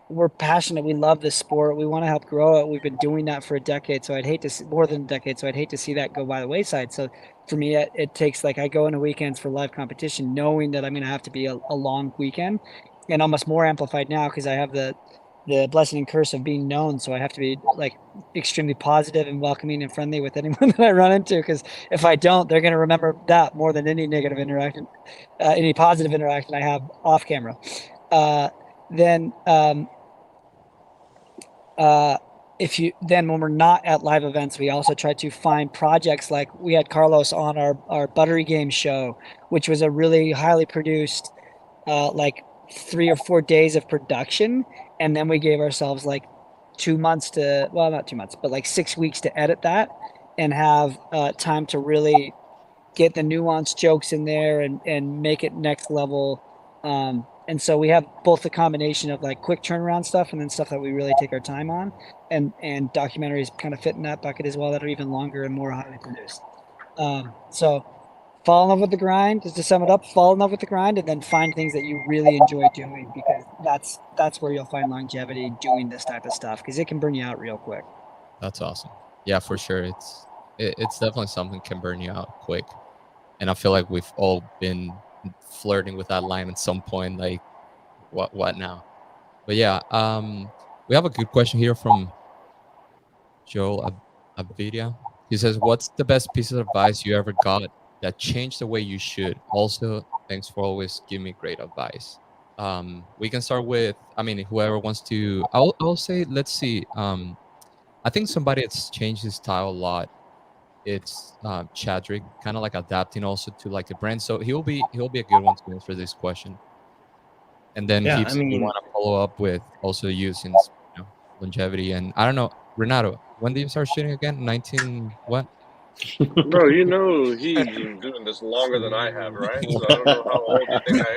we're passionate. We love this sport. We want to help grow it. We've been doing that for a decade. So I'd hate to see, more than a decade. So I'd hate to see that go by the wayside. So for me, it takes like I go into weekends for live competition, knowing that I'm going to have to be a long weekend, and almost more amplified now because I have the blessing and curse of being known. So I have to be like extremely positive and welcoming and friendly with anyone that I run into, because if I don't, they're going to remember that more than any negative interaction, any positive interaction I have off camera. When we're not at live events, we also try to find projects. Like we had Carlos on our Buttery Game show, which was a really highly produced, like 3 or 4 days of production, and then we gave ourselves like 2 months to, well, not 2 months, but like 6 weeks to edit that and have time to really get the nuanced jokes in there and make it next level. And so we have both the combination of like quick turnaround stuff and then stuff that we really take our time on, and documentaries kind of fit in that bucket as well, that are even longer and more highly produced. So fall in love with the grind, just to sum it up, fall in love with the grind, and then find things that you really enjoy doing, because that's where you'll find longevity doing this type of stuff, because it can burn you out real quick. That's awesome. Yeah, for sure. It's definitely something can burn you out quick. And I feel like we've all been flirting with that line at some point, like what now? But yeah, we have a good question here from Joel Abidia. He says, what's the best piece of advice you ever got that changed the way you shoot? Also, thanks for always giving me great advice. We can start with, I mean, whoever wants to. I'll say, let's see. I think somebody that's changed his style a lot. It's Chadrick, kind of like adapting also to like the brand. So he'll be a good one to answer this question. And then Yeah, I Heaps, we mean, want to follow up with also you since longevity. And I don't know, Renato, when did you start shooting again? 19 what? Bro, you know he's been doing this longer than I have, right? So I don't know how old you think I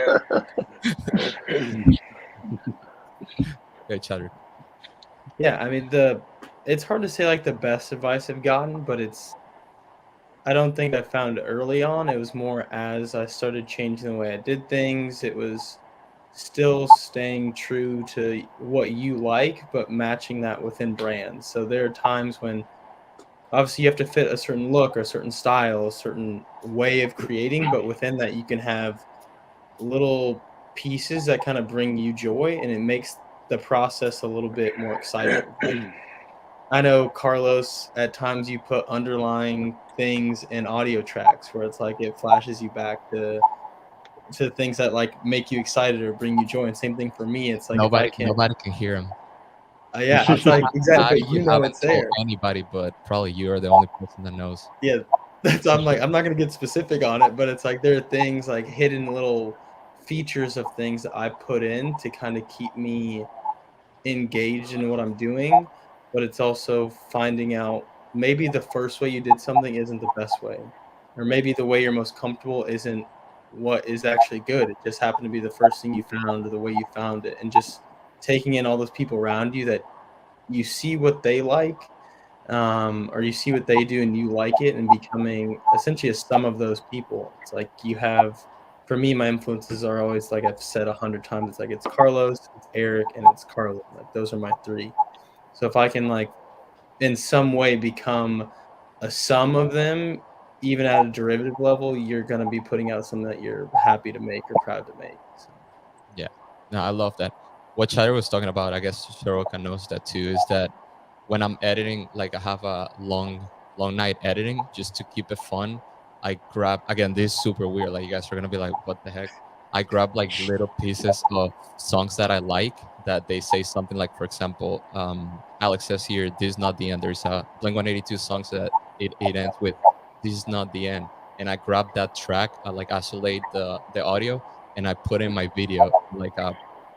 am. Okay, Chadrick. yeah, I mean it's hard to say like the best advice I've gotten, but I don't think I found early on. It was more as I started changing the way I did things. It was still staying true to what you like, but matching that within brands. So there are times when obviously you have to fit a certain look or a certain style, a certain way of creating, but within that you can have little pieces that kind of bring you joy, and it makes the process a little bit more exciting. Like I know Carlos, at times you put underlying things in audio tracks where it's like it flashes you back to things that like make you excited or bring you joy. And same thing for me. It's like if I can, Nobody can hear him. yeah, it's like exactly, I but actually you know haven't it's told there. anybody, but probably you are the only person that knows. Yeah, that's I'm like I'm not gonna get specific on it, but it's like there are things like hidden little features of things that I put in to kind of keep me engaged in what I'm doing, but it's also finding out maybe the first way you did something isn't the best way, or maybe the way you're most comfortable isn't what is actually good. It just happened to be the first thing you found or the way you found it, and just taking in all those people around you that you see what they like, or you see what they do and you like it, and becoming essentially a sum of those people. It's like you have, for me, my influences are always like I've said 100 times. It's like it's Carlos, it's Eric, and it's Carlo. Like those are my three. So if I can like in some way become a sum of them, even at a derivative level, you're gonna be putting out something that you're happy to make or proud to make. So Yeah. No, I love that. What Shadow was talking about, I guess Soroka knows that too, is that when I'm editing, like I have a long night editing just to keep it fun. I grab, again, this is super weird. Like you guys are gonna be like, what the heck? I grab like little pieces of songs that I like that they say something like, for example, Alex says here, "This is not the end." There's a Blink 182 songs that it ends with, "This is not the end," and I grab that track, I like isolate the audio, and I put in my video like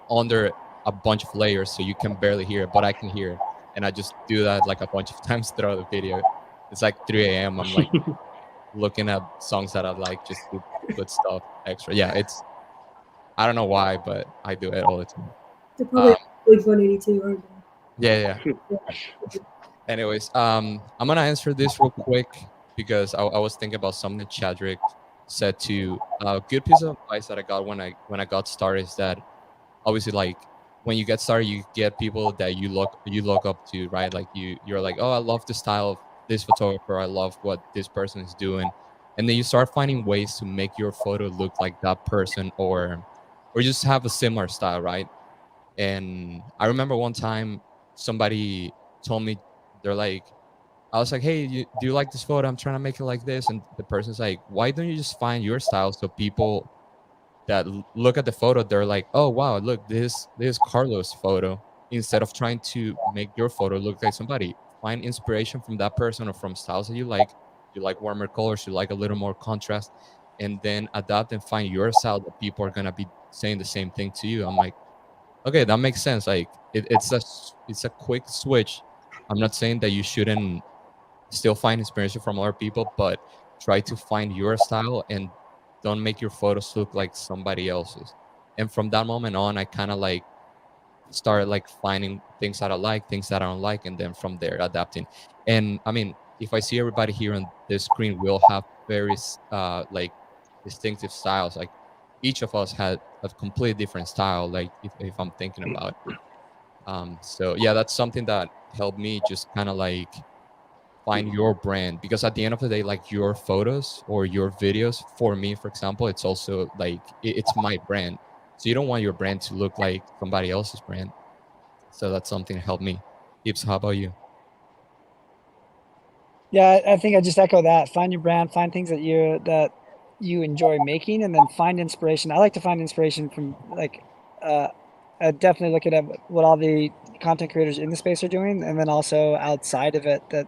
under a bunch of layers so you can barely hear it, but I can hear it. And I just do that like a bunch of times throughout the video. It's like 3 a.m. I'm like looking at songs that I like just to put stuff extra. Yeah, it's I don't know why, but I do it all the time. They're Um, probably like 182, aren't yeah, yeah. they? Anyways, I'm gonna answer this real quick because I was thinking about something that Chadrick said too. A good piece of advice that I got when I got started is that obviously like when you get started you get people that you look up to, right? Like you're like, oh, I love the style of this photographer, I love what this person is doing, and then you start finding ways to make your photo look like that person, or just have a similar style, right? And I remember one time somebody told me, they're like, I was like, hey, do you like this photo? I'm trying to make it like this. And the person's like, why don't you just find your style so people that look at the photo, they're like, oh wow, look, this is Carlos photo. Instead of trying to make your photo look like somebody, find inspiration from that person or from styles that you like. You like warmer colors, you like a little more contrast, and then adapt and find your style that people are gonna be saying the same thing to you. I'm like, okay, that makes sense. Like it's a quick switch. I'm not saying that you shouldn't still find inspiration from other people, but try to find your style and don't make your photos look like somebody else's. And from that moment on, I kind of like started like finding things that I like, things that I don't like, and then from there adapting. And I mean, if I see everybody here on this screen, we all have very like distinctive styles. Like each of us had a completely different style. Like if I'm thinking about it. So yeah, that's something that helped me just kind of like find your brand, because at the end of the day, like your photos or your videos, for me for example, it's also like it's my brand, so you don't want your brand to look like somebody else's brand. So that's something that helped me. Ibs, how about you? Yeah, I think I just echo that. Find your brand, find things that you enjoy making, and then find inspiration. I like to find inspiration from like definitely looking at what all the content creators in the space are doing, and then also outside of it, that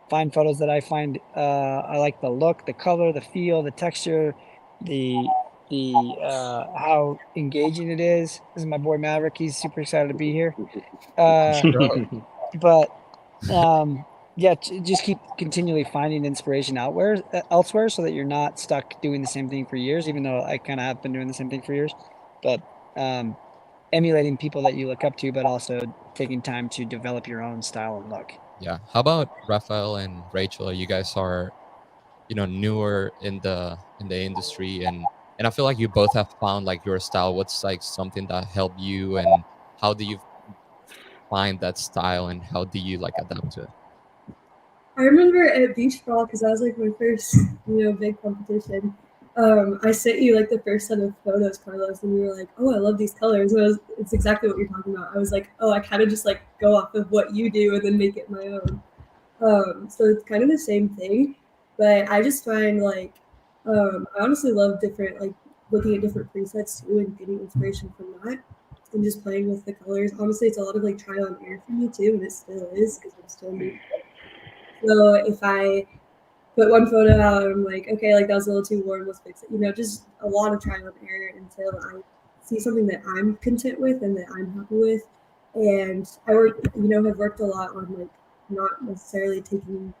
find photos that I find I like the look, the color, the feel, the texture, the how engaging it is. This is my boy Maverick. He's super excited to be here. But yeah, just keep continually finding inspiration elsewhere, so that you're not stuck doing the same thing for years. Even though I kind of have been doing the same thing for years, but emulating people that you look up to, but also taking time to develop your own style and look. Yeah. How about Rafael and Rachel? You guys are, newer in the industry, and I feel like you both have found like your style. What's like something that helped you, and how do you find that style, and how do you like adapt to it? I remember at beach ball, because that was like my first, big competition. I sent you like the first set of photos, Carlos, and you were like, "Oh, I love these colors." And it's exactly what you're talking about. I was like, "Oh, I kind of just like go off of what you do and then make it my own." So it's kind of the same thing, but I just find like I honestly love different like looking at different presets too and getting inspiration from that and just playing with the colors. Honestly, it's a lot of like trial and error for me too, and it still is because I'm still new. So if I put one photo out and I'm like, okay, like that was a little too warm, let's fix it. Just a lot of trial and error until I see something that I'm content with and that I'm happy with. And I have worked a lot on like not necessarily taking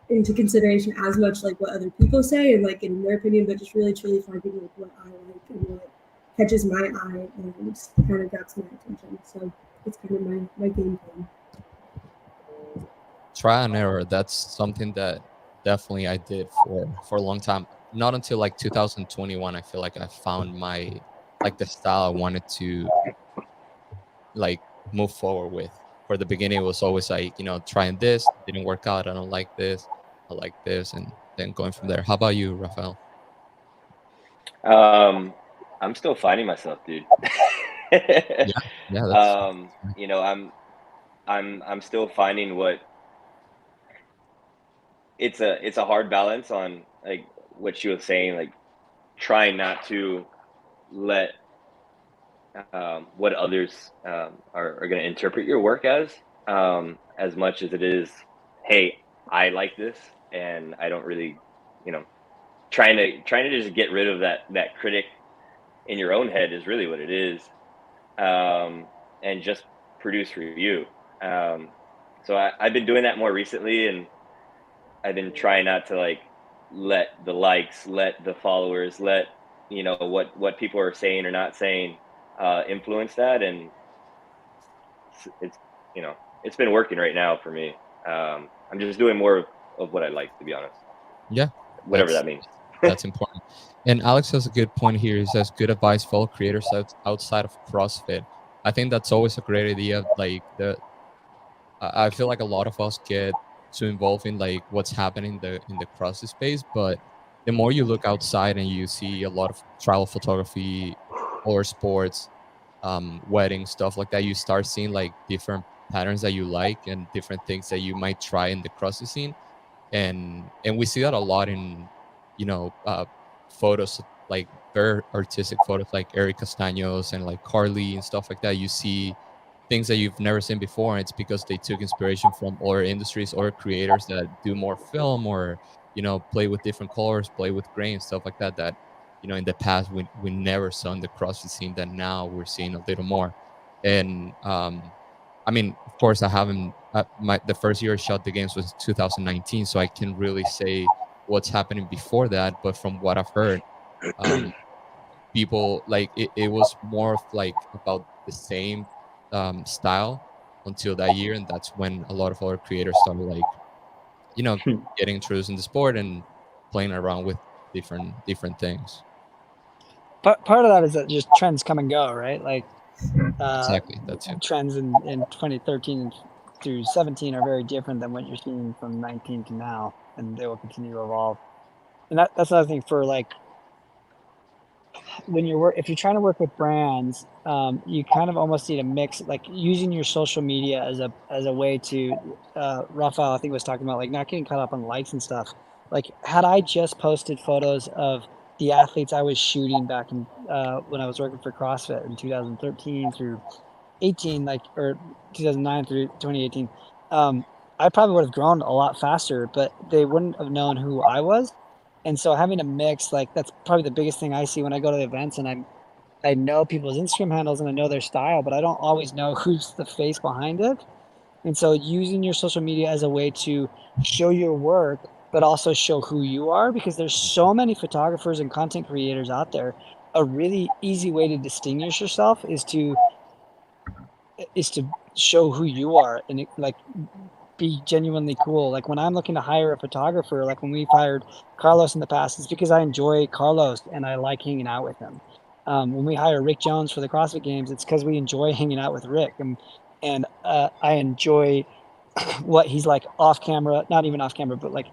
into consideration as much like what other people say and like getting their opinion, but just really truly finding like what I like and what catches my eye and kind of grabs my attention. So it's kind of my game plan. Trial and error. That's something that definitely I did for a long time. Not until like 2021, I feel like I found my like the style I wanted to like move forward with. For the beginning, it was always like, trying this, didn't work out. I don't like this. I like this, and then going from there. How about you, Rafael? I'm still finding myself, dude. Yeah, that's I'm still finding what it's a hard balance on like what she was saying, like trying not to let what others are going to interpret your work as much as it is, hey, I like this, and I don't really, trying to just get rid of that critic in your own head is really what it is, and just produce for you. So I've been doing that more recently, and I've been trying not to like let the likes, let the followers, let what people are saying or not saying influence that, and it's it's been working right now for me. I'm just doing more of what I like, to be honest. Yeah, whatever that means. That's important. And Alex has a good point here. He says, good advice for all creators outside of CrossFit. I think that's always a great idea. Like I feel like a lot of us get too involved in like what's happening in the CrossFit space, but the more you look outside and you see a lot of trial photography or sports, weddings, stuff like that, you start seeing like different patterns that you like and different things that you might try in the CrossFit scene. And we see that a lot in photos, like very artistic photos like Eric Castaños and like Carly and stuff like that. You see things that you've never seen before, and it's because they took inspiration from other industries or creators that do more film, or play with different colors, play with grain, stuff like that, that in the past we never saw in the CrossFit scene, that now we're seeing a little more. And I mean, of course, I haven't. The first year I shot the games was 2019, so I can really say what's happening before that. But from what I've heard, people like it was more of like about the same style until that year, and that's when a lot of other creators started like getting introduced in the sport and playing around with different things. Part of that is that just trends come and go, right? Like Exactly, that's it. trends in 2013 through 17 are very different than what you're seeing from 19 to now, and they will continue to evolve. And that's another thing for like when if you're trying to work with brands, you kind of almost need a mix, like using your social media as a way to. Rafael, I think, was talking about like not getting caught up on likes and stuff. Like, had I just posted photos of the athletes I was shooting back in when I was working for CrossFit in 2013 through 18, like, or 2009 through 2018, I probably would have grown a lot faster, but they wouldn't have known who I was. And so having a mix, like, that's probably the biggest thing I see when I go to the events, and I know people's Instagram handles and I know their style, but I don't always know who's the face behind it. And so using your social media as a way to show your work, but also show who you are, because there's so many photographers and content creators out there. A really easy way to distinguish yourself is to show who you are and like be genuinely cool. Like when I'm looking to hire a photographer, like when we've hired Carlos in the past, it's because I enjoy Carlos and I like hanging out with him. When we hire Rick Jones for the CrossFit Games, it's because we enjoy hanging out with Rick, and I enjoy what he's like off camera, not even off camera, but like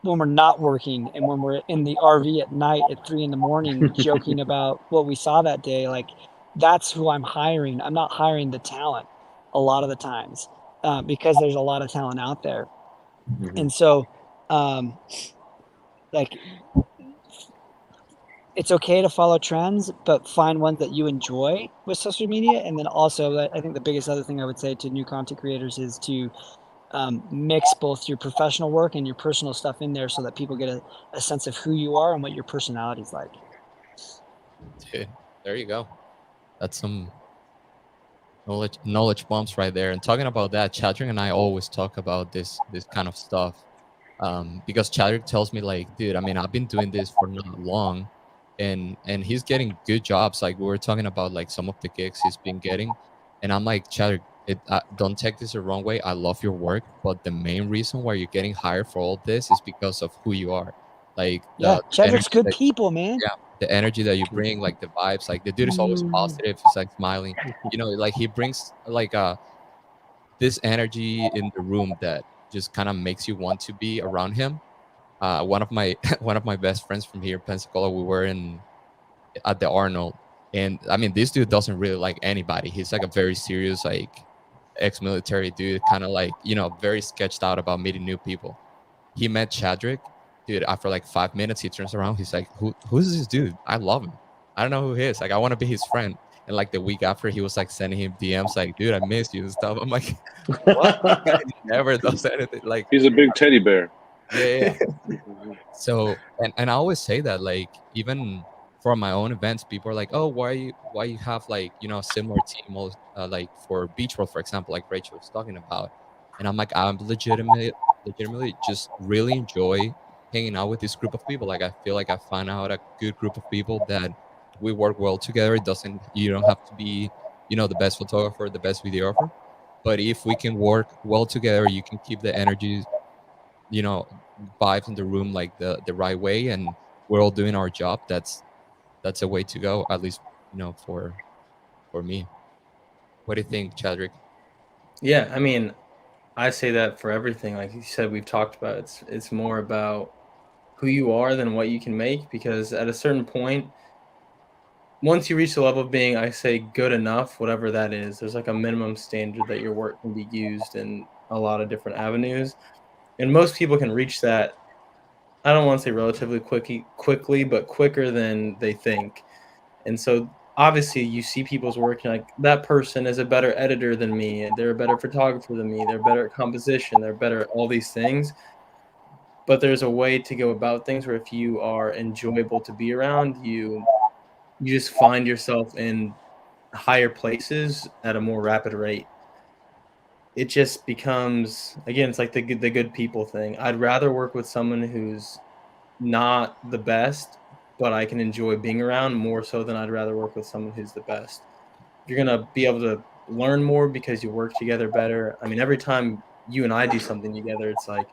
when we're not working and when we're in the RV at night at 3 a.m, joking about what we saw that day. Like that's who I'm hiring. I'm not hiring the talent a lot of the times because there's a lot of talent out there. Mhm. And so like it's okay to follow trends, but find ones that you enjoy with social media. And then also, I think the biggest other thing I would say to new content creators is to mix both your professional work and your personal stuff in there so that people get a sense of who you are and what your personality is like. Dude, there you go. That's some knowledge bombs right there. And talking about that, Chadrick and I always talk about this kind of stuff. Because Chadrick tells me like, dude, I mean, I've been doing this for not long, and he's getting good jobs. Like we were talking about like some of the gigs he's been getting, and I'm like, Chadrick, don't take this the wrong way. I love your work, but the main reason why you're getting hired for all this is because of who you are. Like Yeah, the Chadrick's energy good that, people, man. yeah, the energy that you bring, like the vibes, like the dude is always positive. He's like smiling, you know, like he brings like this energy in the room that just kind of makes you want to be around him. One of my one of my best friends from here in Pensacola, we were in at the Arnold, and I mean this dude doesn't really like anybody. He's like a very serious like ex-military dude, kind of like, you know, very sketched out about meeting new people. He met Chadrick, dude. After like 5 minutes, he turns around. He's like, who's this dude? I love him. I don't know who he is. Like, I want to be his friend. And like the week after, he was like sending him DMs, like, dude, I miss you and stuff. I'm like, what? He never does anything. Like, He's a big teddy bear. yeah. So, and I always say that, like, even for my own events, people are like, oh, why you have like, you know, a similar team, like for beach world, for example, like Rachel was talking about. And I'm like, I'm legitimately just really enjoy hanging out with this group of people. Like I feel like I found out a good group of people that we work well together. It doesn't You don't have to be, you know, the best photographer, the best videographer, but if we can work well together, you can keep the energy, you know, vibes in the room like the right way, and we're all doing our job. That's a way to go, at least, you know, for me. What do you think, Chadrick? Yeah, I mean, I say that for everything. Like you said, we've talked about it's more about who you are than what you can make, because at a certain point, once you reach the level of being, I say, good enough, whatever that is, there's like a minimum standard that your work can be used in a lot of different avenues. And most people can reach that, I don't want to say relatively quickly, but quicker than they think. And so obviously you see people's work, and like, that person is a better editor than me, and they're a better photographer than me, they're better at composition, they're better at all these things. But there's a way to go about things where if you are enjoyable to be around, you just find yourself in higher places at a more rapid rate. It just becomes, again, it's like the good people thing. I'd rather work with someone who's not the best, but I can enjoy being around more so than I'd rather work with someone who's the best. You're gonna be able to learn more because you work together better. I mean, every time you and I do something together, it's like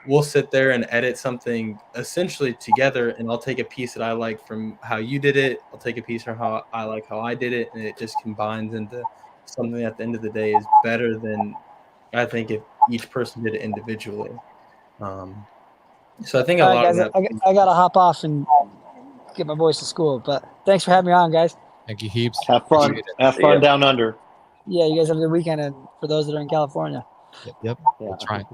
we'll sit there and edit something essentially together, and I'll take a piece that I like from how you did it. I'll take a piece from how I like how I did it, and it just combines into something at the end of the day is better than I think if each person did it individually. So I think a All right, lot of guys, that. I gotta hop off and get my boys to school. But thanks for having me on, guys. Thank you, Heaps. Have fun. Appreciate it. Have fun down under. Yeah, you guys have a good weekend, and for those that are in California. Yep. Yeah. We'll try.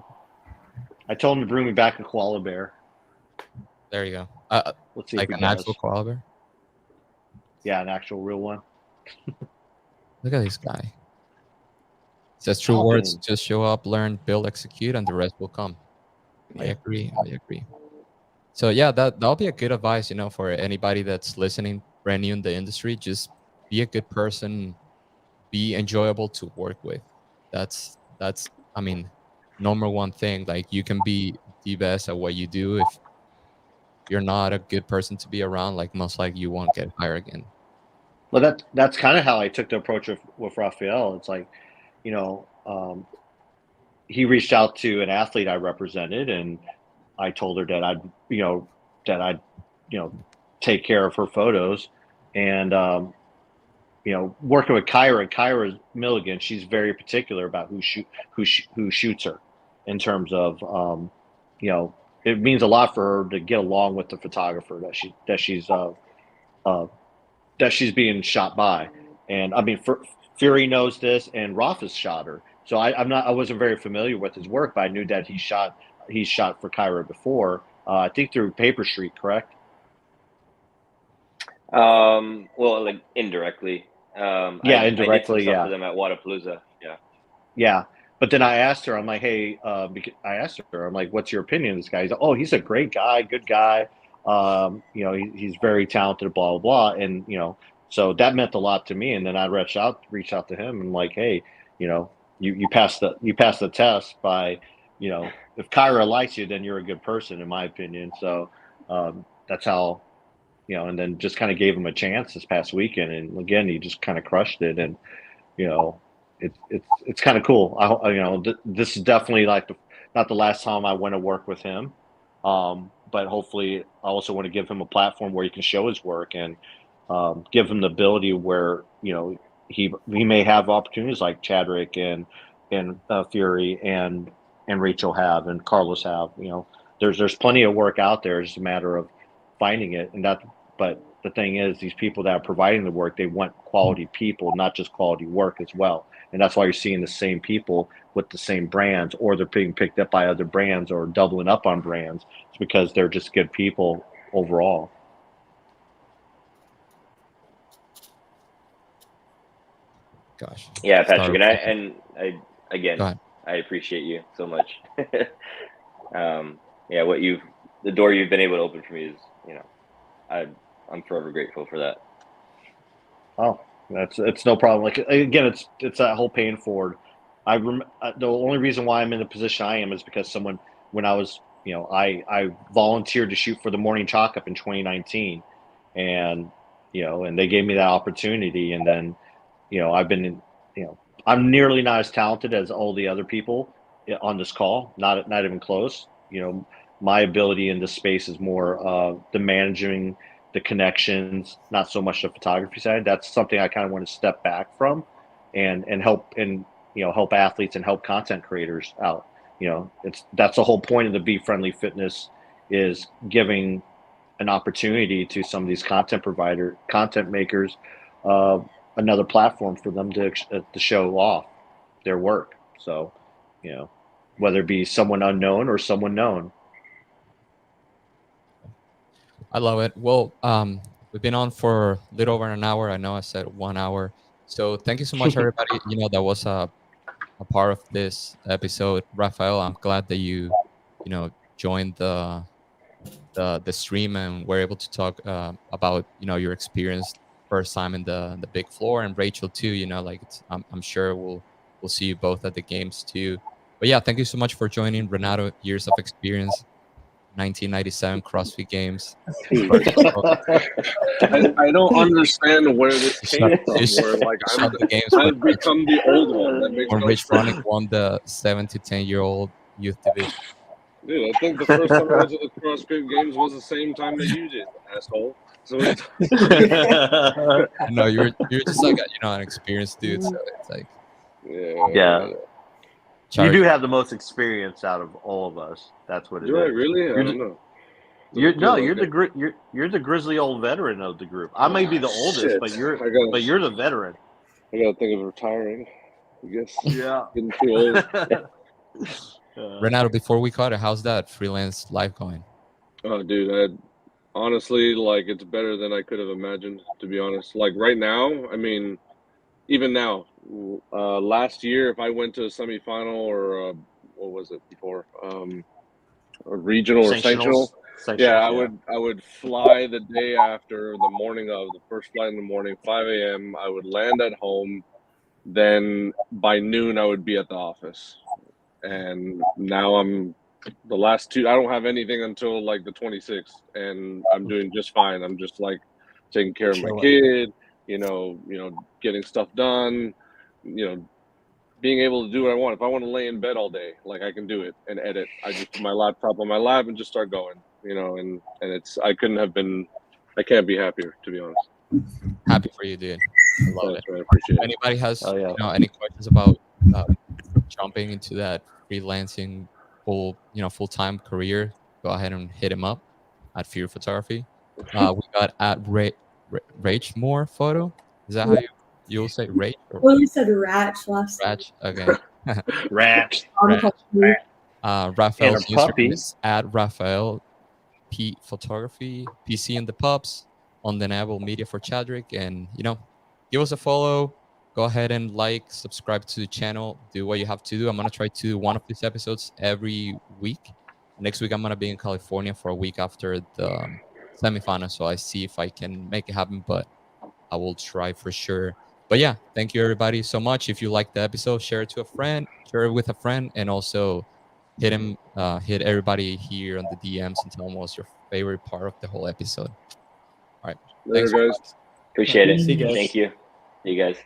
I told him to bring me back a koala bear. There you go. Let's see Like if he an does. actual koala bear. Yeah, an actual real one. Look at this guy. It says true Falcon. words: just show up, learn, build, execute, and the rest will come. I agree. So yeah, that'll be a good advice, for anybody that's listening, brand new in the industry. Just be a good person, be enjoyable to work with. That's I mean, number one thing. Like, you can be the best at what you do. If you're not a good person to be around, like, most likely you won't get hired again. Well, that's kind of how I took the approach with Raphael. It's like, he reached out to an athlete I represented, and I told her that I'd take care of her photos, and working with Kyra Milligan, she's very particular about who shoots her, in terms of it means a lot for her to get along with the photographer that she's being shot by. And I mean, Fury knows this, and Roth has shot her. So I wasn't very familiar with his work, but I knew that he's shot for Kyra before. I think through Paper Street, correct? Well, like indirectly. Yeah, I did some indirectly. stuff Yeah, for them at Wadapalooza. Yeah. yeah. But then I asked her, I'm like, hey, I'm like, what's your opinion of this guy? He's like, oh, he's a great guy, good guy. He's very talented, blah, blah, blah. And, so that meant a lot to me. And then I reached out to him and like, hey, you passed the test by, if Kyra likes you, then you're a good person, in my opinion. So that's how, and then just kind of gave him a chance this past weekend. And again, he just kind of crushed it. And, it's kind of cool. This is definitely like not the last time I want to work with him, but hopefully I also want to give him a platform where he can show his work, and give him the ability where he may have opportunities like Chadrick and Fury and Rachel have, and Carlos have. There's plenty of work out there. It's just a matter of finding it, but the thing is, these people that are providing the work, they want quality people, not just quality work as well. And that's why you're seeing the same people with the same brands, or they're being picked up by other brands, or doubling up on brands. It's because they're just good people overall. Gosh. Yeah, Patrick, I again, I appreciate you so much. Yeah, the door you've been able to open for me is, I'm forever grateful for that. Oh, it's no problem. Like, again, it's that whole paying forward. The only reason why I'm in the position I am is because when I was, I volunteered to shoot for the Morning Chalk Up in 2019, and and they gave me that opportunity, and then I've been I'm nearly not as talented as all the other people on this call, not even close. My ability in this space is more the managing, the connections, not so much the photography side. That's something I kind of want to step back from, and help help athletes and help content creators out. That's the whole point of the Be Friendly Fitness, is giving an opportunity to some of these content makers, another platform for them to show off their work. So, whether it be someone unknown or someone known. I love it. Well, we've been on for a little over an hour. I know I said 1 hour. So thank you so much, everybody. That was a part of this episode. Raphael, I'm glad that you joined the stream and were able to talk about your experience first time in the big floor, and Rachel too. I'm sure we'll see you both at the games too. But yeah, thank you so much for joining. Renato, years of experience, 1997 CrossFit Games. I don't understand where this came from. Where like I've become the old one. That makes when no Rich sense. Ronick won the 7 to 10-year-old youth division. Dude, I think the first time I went to the CrossFit Games was the same time that you did, asshole. So No, you're just like an experienced dude. So it's like, yeah. You do have the most experience out of all of us. That's what it is. Do I really? I don't know. You're the grizzly old veteran of the group. I may be the oldest, but you're the veteran. I gotta think of retiring, I guess. Yeah. Getting too old. Renato, before we cut it, how's that freelance life going? Oh, dude, Honestly, like it's better than I could have imagined, to be honest. Like right now, I mean, even now, last year, if I went to a semifinal or what was it before, a regional or sanctional, yeah, I would fly the day after, the morning of the first flight in the morning, 5 a.m. I would land at home. Then by noon, I would be at the office. And now I'm the last two. I don't have anything until like the 26th, and I'm doing just fine. I'm just like taking care of my Chilling. kid, getting stuff done, being able to do what I want. If I want to lay in bed all day, like I can do it and edit. I just put my laptop on my lap and just start going, and I can't be happier, to be honest. Happy for you, dude. I love Thanks, it. man. I appreciate it. Anybody has Oh, yeah. any questions about jumping into that freelancing full-time career? Go ahead and hit him up at Fear Photography. We got at Rach Moore Photo. Is that how you'll say Rach or Well, you said Ratch last time. Rach? Okay. Rat. Raphael's And a puppy. Instagram is at Raphael P Photography, PC and the Pups, Undeniable Media for Chadrick. And, give us a follow. Go ahead and subscribe to the channel. Do what you have to do. I'm going to try to do one of these episodes every week. Next week, I'm going to be in California for a week after the semifinal. So I see if I can make it happen, but I will try for sure. But yeah, thank you everybody so much. If you liked the episode, share it to a friend, share it with a friend, and also hit hit everybody here on the DMs and tell them what's your favorite part of the whole episode. All right. Later, Thanks, guys. Appreciate it. See you guys. Thank you. See you guys.